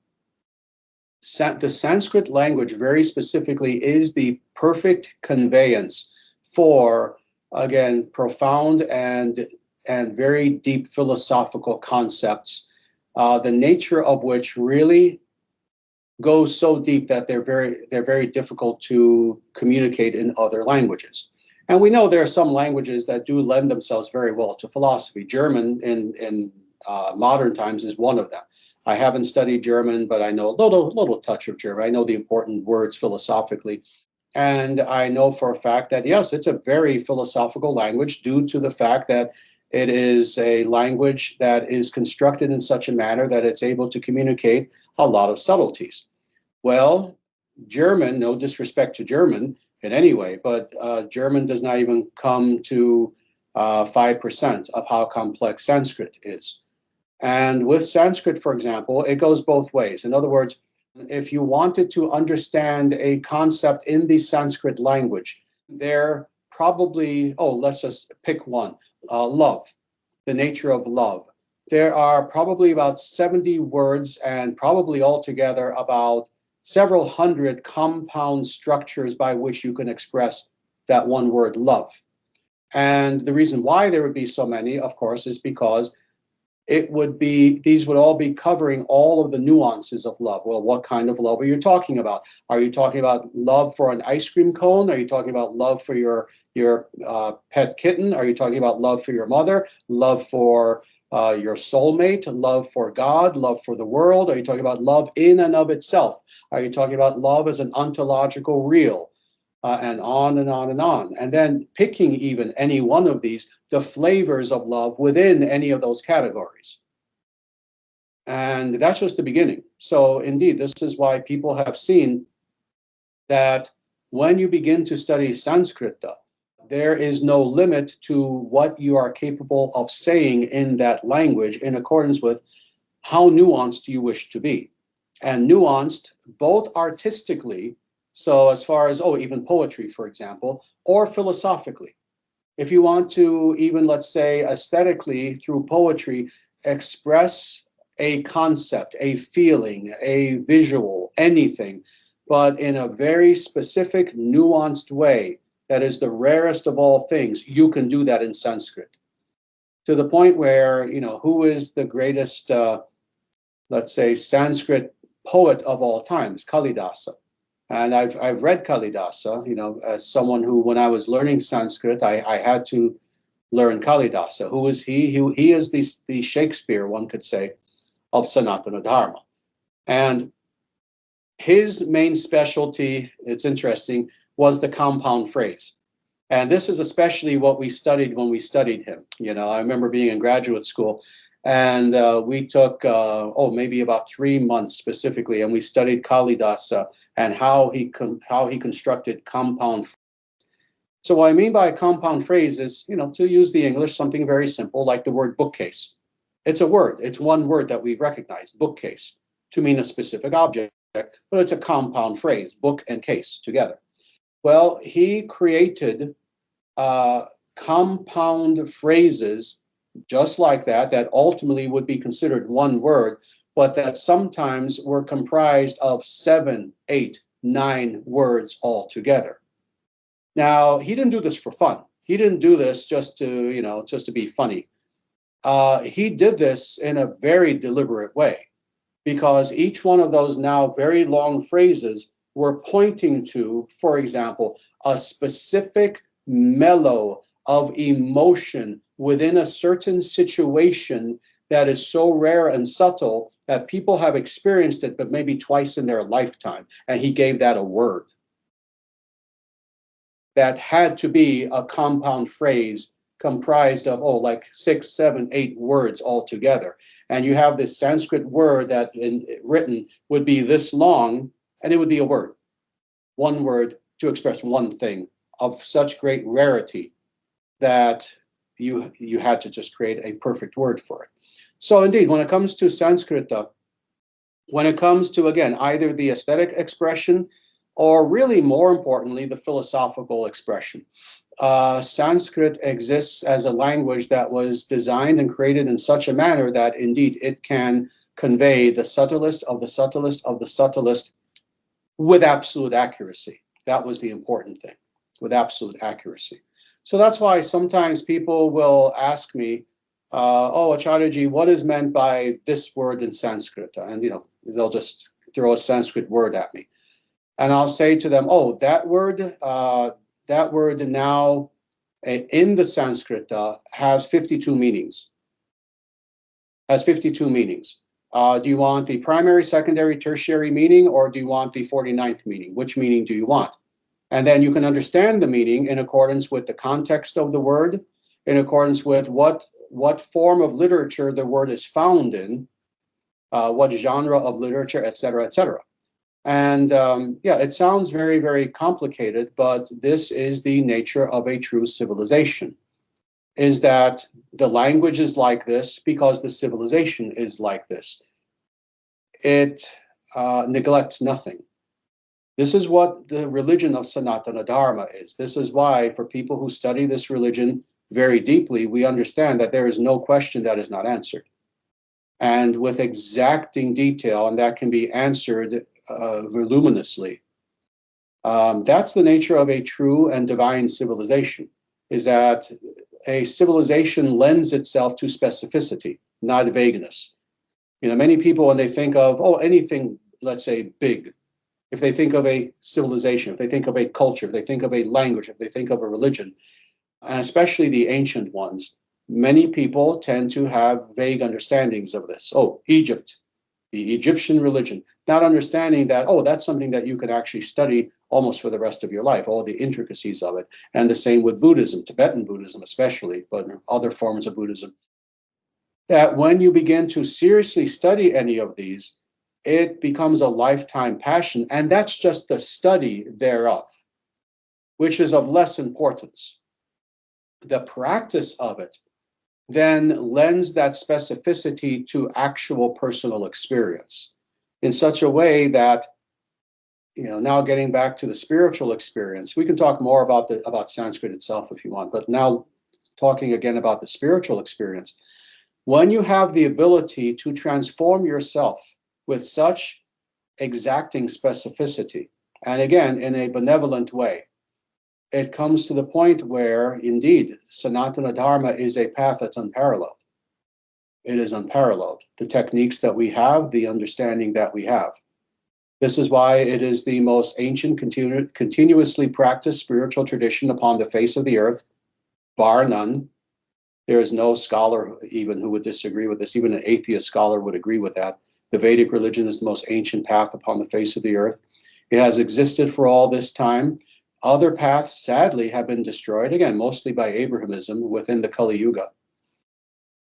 Sanskrit language very specifically is the perfect conveyance for, again, profound and very deep philosophical concepts, the nature of which really goes so deep that they're very difficult to communicate in other languages. And we know there are some languages that do lend themselves very well to philosophy. German in modern times is one of them. I haven't studied German, but I know a little touch of German. I know the important words philosophically. And I know for a fact that, yes, it's a very philosophical language due to the fact that it is a language that is constructed in such a manner that it's able to communicate a lot of subtleties. Well, German, no disrespect to German in any way, but German does not even come to 5% of how complex Sanskrit is. And with Sanskrit, for example, it goes both ways. In other words, if you wanted to understand a concept in the Sanskrit language, there probably, let's just pick one, love, the nature of love. There are probably about 70 words and probably altogether about several hundred compound structures by which you can express that one word, love. And the reason why there would be so many, of course, is because these would all be covering all of the nuances of love. Well, what kind of love are you talking about? Are you talking about love for an ice cream cone? Are you talking about love for your pet kitten? Are you talking about love for your mother? Love for your soulmate? Love for God? Love for the world? Are you talking about love in and of itself? Are you talking about love as an ontological real? And on and on and on. And then picking even any one of these, the flavors of love within any of those categories. And that's just the beginning. So indeed, this is why people have seen that when you begin to study Sanskrit, there is no limit to what you are capable of saying in that language in accordance with how nuanced you wish to be. And nuanced both artistically, so as far as, even poetry, for example, or philosophically. If you want to even, let's say, aesthetically, through poetry, express a concept, a feeling, a visual, anything, but in a very specific, nuanced way, that is the rarest of all things, you can do that in Sanskrit. To the point where, who is the greatest, let's say, Sanskrit poet of all times? Kalidasa. And I've read Kalidasa, as someone who, when I was learning Sanskrit, I had to learn Kalidasa. Who is he? He is the Shakespeare, one could say, of Sanatana Dharma. And his main specialty, it's interesting, was the compound phrase. And this is especially what we studied when we studied him. I remember being in graduate school, and we took, maybe about 3 months specifically, and we studied Kalidasa and how he constructed compound. So what I mean by a compound phrase is, to use the English, something very simple like the word bookcase. It's a word. It's one word that we recognize, bookcase, to mean a specific object, but it's a compound phrase, book and case together. Well, he created compound phrases just like that ultimately would be considered one word, but that sometimes were comprised of 7, 8, 9 words altogether. Now, he didn't do this for fun. He didn't do this just to be funny. He did this in a very deliberate way, because each one of those now very long phrases were pointing to, for example, a specific mellow of emotion within a certain situation that is so rare and subtle that people have experienced it, but maybe twice in their lifetime. And he gave that a word. That had to be a compound phrase comprised of, like 6, 7, 8 words altogether. And you have this Sanskrit word that written would be this long, and it would be a word. One word to express one thing of such great rarity that you had to just create a perfect word for it. So indeed, when it comes to Sanskrit, when it comes to, again, either the aesthetic expression or really more importantly, the philosophical expression, Sanskrit exists as a language that was designed and created in such a manner that indeed it can convey the subtlest of the subtlest of the subtlest with absolute accuracy. That was the important thing, with absolute accuracy. So that's why sometimes people will ask me, Acharyaji, what is meant by this word in Sanskrit? And, they'll just throw a Sanskrit word at me. And I'll say to them, that word now in the Sanskrit has 52 meanings. Has 52 meanings. Do you want the primary, secondary, tertiary meaning, or do you want the 49th meaning? Which meaning do you want? And then you can understand the meaning in accordance with the context of the word, in accordance with what form of literature the word is found in, what genre of literature, et cetera, et cetera. And it sounds very, very complicated, but this is the nature of a true civilization, is that the language is like this because the civilization is like this. It neglects nothing. This is what the religion of Sanatana Dharma is. This is why, for people who study this religion very deeply, we understand that there is no question that is not answered. And with exacting detail, and that can be answered voluminously. That's the nature of a true and divine civilization, is that a civilization lends itself to specificity, not vagueness. Many people, when they think of, anything, let's say, big, if they think of a civilization, if they think of a culture, if they think of a language, if they think of a religion, and especially the ancient ones, many people tend to have vague understandings of this. Egypt, the Egyptian religion, not understanding that, that's something that you could actually study almost for the rest of your life, all the intricacies of it. And the same with Buddhism, Tibetan Buddhism especially, but other forms of Buddhism. that when you begin to seriously study any of these, it becomes a lifetime passion, and that's just the study thereof, which is of less importance. The practice of it then lends that specificity to actual personal experience in such a way that, now getting back to the spiritual experience, we can talk more about Sanskrit itself if you want, but now talking again about the spiritual experience. When you have the ability to transform yourself with such exacting specificity, and again, in a benevolent way, it comes to the point where, indeed, Sanatana Dharma is a path that's unparalleled. It is unparalleled. The techniques that we have, the understanding that we have. This is why it is the most ancient, continuously practiced spiritual tradition upon the face of the earth, bar none. There is no scholar even who would disagree with this. Even an atheist scholar would agree with that. The Vedic religion is the most ancient path upon the face of the earth. It has existed for all this time. Other paths, sadly, have been destroyed, again, mostly by Abrahamism within the Kali Yuga.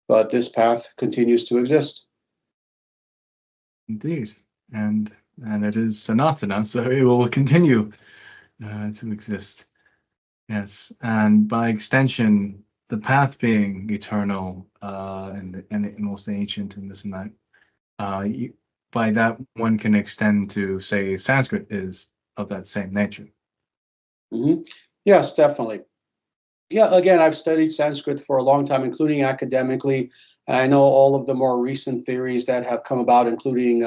But this path continues to exist. Indeed. And it is Sanatana, so it will continue to exist. Yes. And by extension, the path being eternal and most ancient and this and that, by that one can extend to, say, Sanskrit is of that same nature. Mm-hmm. Yes, definitely. Yeah, again, I've studied Sanskrit for a long time, including academically. And I know all of the more recent theories that have come about, including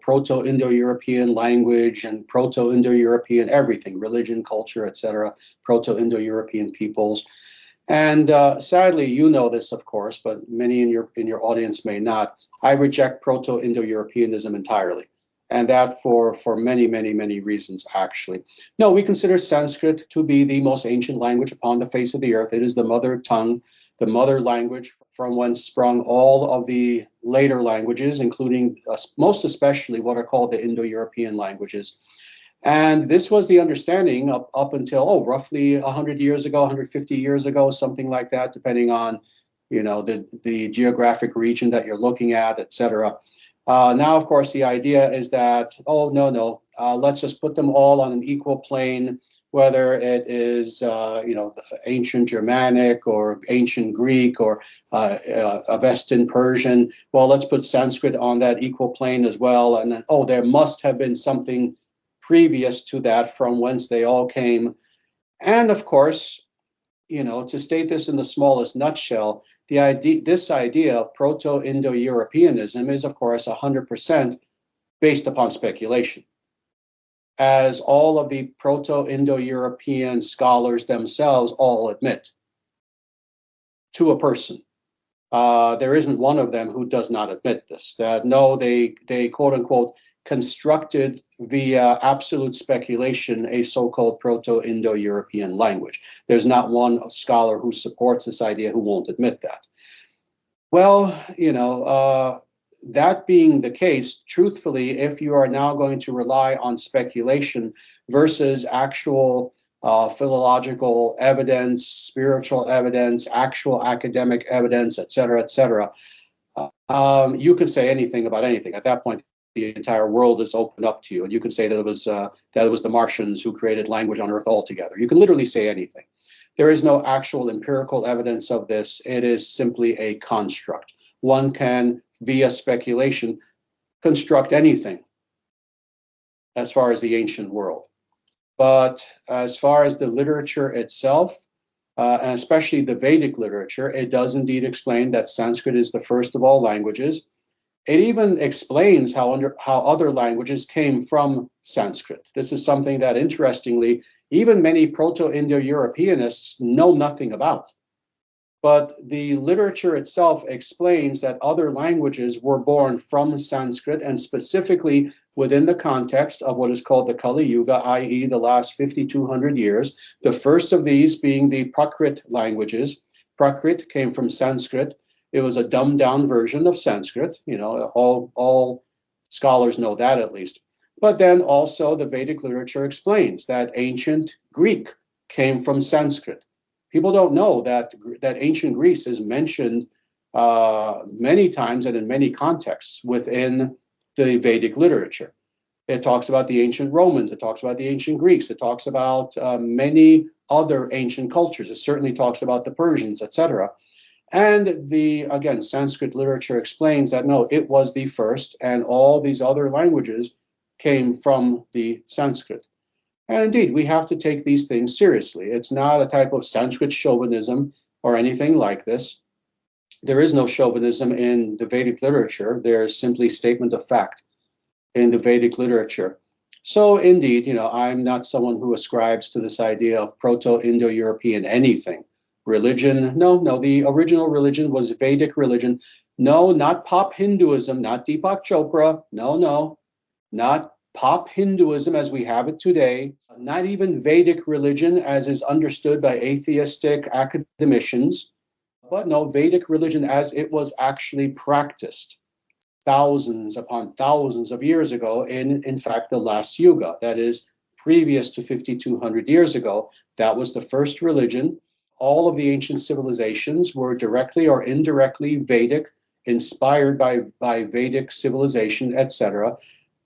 Proto-Indo-European language and Proto-Indo-European everything, religion, culture, etc., Proto-Indo-European peoples. And sadly, you know this, of course, but many in your audience may not. I reject Proto-Indo-Europeanism entirely. And that for many, many, many reasons, actually. No, we consider Sanskrit to be the most ancient language upon the face of the earth. It is the mother tongue, the mother language from whence sprung all of the later languages, including most especially what are called the Indo-European languages. And this was the understanding up until, roughly 100 years ago, 150 years ago, something like that, depending on, the geographic region that you're looking at, etc. Now, of course, the idea is that, no, let's just put them all on an equal plane, whether it is, ancient Germanic or ancient Greek or Avestan Persian. Well, let's put Sanskrit on that equal plane as well. And then, there must have been something previous to that from whence they all came. And of course, to state this in the smallest nutshell, this idea of Proto-Indo-Europeanism is, of course, 100% based upon speculation, as all of the Proto-Indo-European scholars themselves all admit to a person. There isn't one of them who does not admit this, that no, they quote unquote constructed via absolute speculation a so-called Proto-Indo-European language. There's not one scholar who supports this idea who won't admit that. Well, that being the case, truthfully, if you are now going to rely on speculation versus actual philological evidence, spiritual evidence, actual academic evidence, et cetera, you can say anything about anything. At that point, the entire world is opened up to you, and you can say that it was the Martians who created language on Earth altogether. You can literally say anything. There is no actual empirical evidence of this. It is simply a construct. One can, via speculation, construct anything as far as the ancient world. But as far as the literature itself, and especially the Vedic literature, it does indeed explain that Sanskrit is the first of all languages. It even explains how other languages came from Sanskrit. This is something that, interestingly, even many Proto-Indo-Europeanists know nothing about. But the literature itself explains that other languages were born from Sanskrit, and specifically within the context of what is called the Kali Yuga, i.e. the last 5,200 years. The first of these being the Prakrit languages. Prakrit came from Sanskrit. It was a dumbed-down version of Sanskrit. All scholars know that at least. But then also the Vedic literature explains that ancient Greek came from Sanskrit. People don't know that ancient Greece is mentioned many times and in many contexts within the Vedic literature. It talks about the ancient Romans, it talks about the ancient Greeks, it talks about many other ancient cultures. It certainly talks about the Persians, etc. And again, Sanskrit literature explains that no, it was the first, and all these other languages came from the Sanskrit. And indeed, we have to take these things seriously. It's not a type of Sanskrit chauvinism or anything like this. There is no chauvinism in the Vedic literature. There's simply statement of fact in the Vedic literature. So indeed, I'm not someone who ascribes to this idea of Proto-Indo-European anything. Religion, no, the original religion was Vedic religion. No, not pop Hinduism, not Deepak Chopra. No, not pop Hinduism as we have it today. Not even Vedic religion as is understood by atheistic academicians. But no, Vedic religion as it was actually practiced thousands upon thousands of years ago in fact, the last yuga, that is, previous to 5,200 years ago. That was the first religion. All of the ancient civilizations were directly or indirectly Vedic, inspired by Vedic civilization, etc.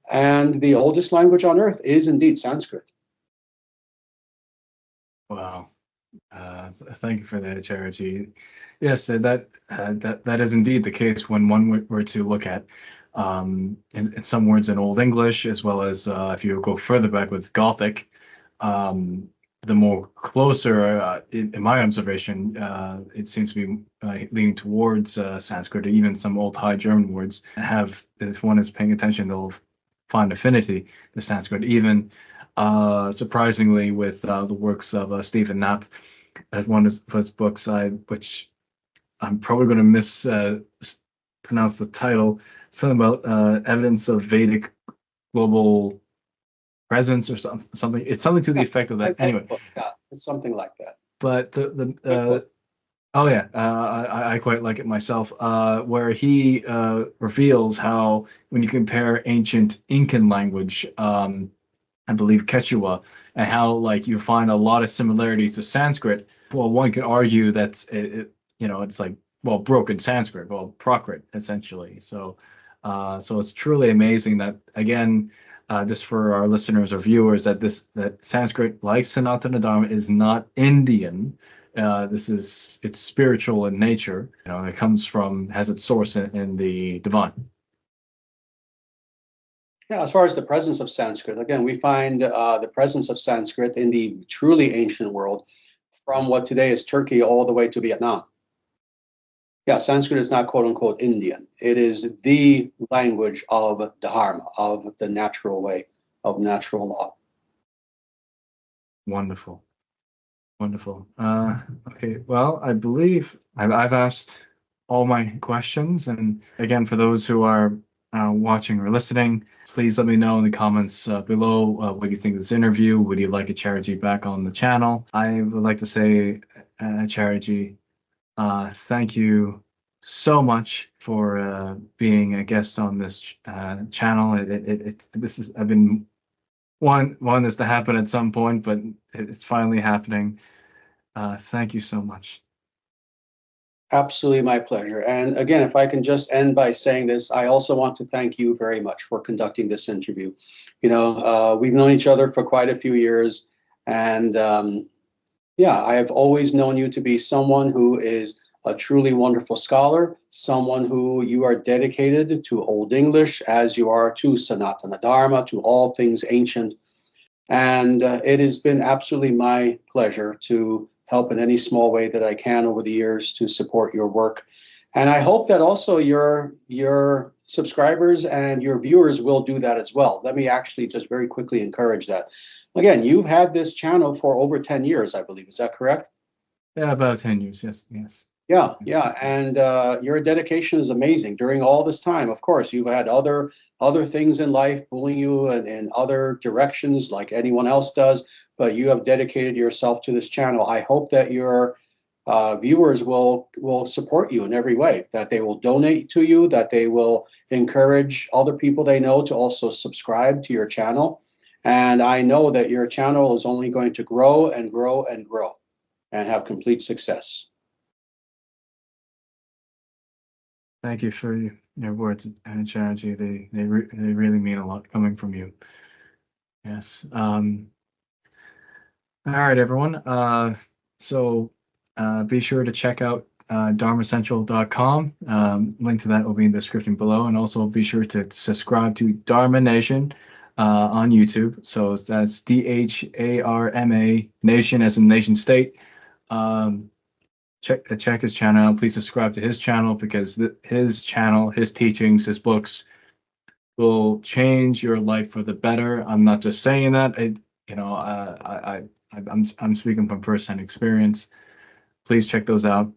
And the oldest language on earth is indeed Sanskrit. Wow. Thank you for that, Acharyaji. Yes, that is indeed the case when one were to look at in some words in Old English, as well as if you go further back with Gothic, the more closer, in my observation, it seems to be leaning towards Sanskrit, or even some old High German words have, if one is paying attention, they'll find affinity to Sanskrit. Even surprisingly, with the works of Stephen Knapp, as one of his books, which I'm probably going to mispronounce the title, something about evidence of Vedic global presence or something. It's something to the effect of that. Anyway, yeah, it's something like that. But oh yeah, I quite like it myself. Where he reveals how when you compare ancient Incan language, I believe Quechua, and how like you find a lot of similarities to Sanskrit. Well, one could argue that it's like, well, broken Sanskrit, well, Prakrit essentially. So it's truly amazing that, again, just for our listeners or viewers, that Sanskrit, like Sanatana Dharma, is not Indian. It's spiritual in nature. It has its source in the divine. Yeah, as far as the presence of Sanskrit, again, we find the presence of Sanskrit in the truly ancient world, from what today is Turkey all the way to Vietnam. Yeah, Sanskrit is not quote unquote Indian. It is the language of Dharma, of the natural way, of natural law. Wonderful. Wonderful. Okay, well, I believe I've asked all my questions. And again, for those who are watching or listening, please let me know in the comments below what you think of this interview. Would you like Acharyaji back on the channel? I would like to say, Acharyaji, thank you so much for being a guest on this channel. I've been one is to happen at some point, but it's finally happening. Thank you so much. Absolutely my pleasure. And again, if I can just end by saying this, I also want to thank you very much for conducting this interview. We've known each other for quite a few years, and I have always known you to be someone who is a truly wonderful scholar, someone who you are dedicated to Old English as you are to Sanatana Dharma, to all things ancient. And it has been absolutely my pleasure to help in any small way that I can over the years to support your work. And I hope that also your subscribers and your viewers will do that as well. Let me actually just very quickly encourage that. Again, you've had this channel for over 10 years, I believe. Is that correct? Yeah, about 10 years. Yes. Yeah. And your dedication is amazing. During all this time, of course, you've had other things in life pulling you in other directions like anyone else does, but you have dedicated yourself to this channel. I hope that your viewers will support you in every way, that they will donate to you, that they will encourage other people they know to also subscribe to your channel. And I know that your channel is only going to grow and grow and grow and have complete success. Thank you for your words, Acharyaji. They really mean a lot coming from you. Yes. All right, everyone. So be sure to check out dharmacentral.com. Link to that will be in the description below. And also be sure to subscribe to Dharma Nation on YouTube. So that's DHARMA Nation as in nation state. Check his channel out. Please subscribe to his channel because his channel, his teachings, his books will change your life for the better. I'm not just saying that. I'm speaking from firsthand experience. Please check those out,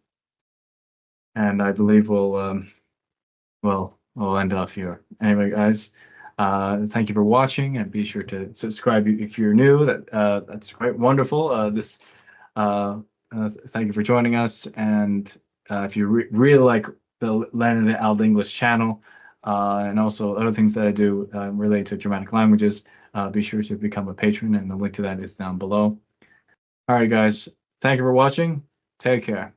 and I believe we'll end off here. Anyway, guys, thank you for watching, and be sure to subscribe if you're new. That's quite wonderful. Thank you for joining us, and if you really like the Learning the Old English channel, and also other things that I do related to Germanic languages, be sure to become a patron, and the link to that is down below. All right, guys. Thank you for watching. Take care.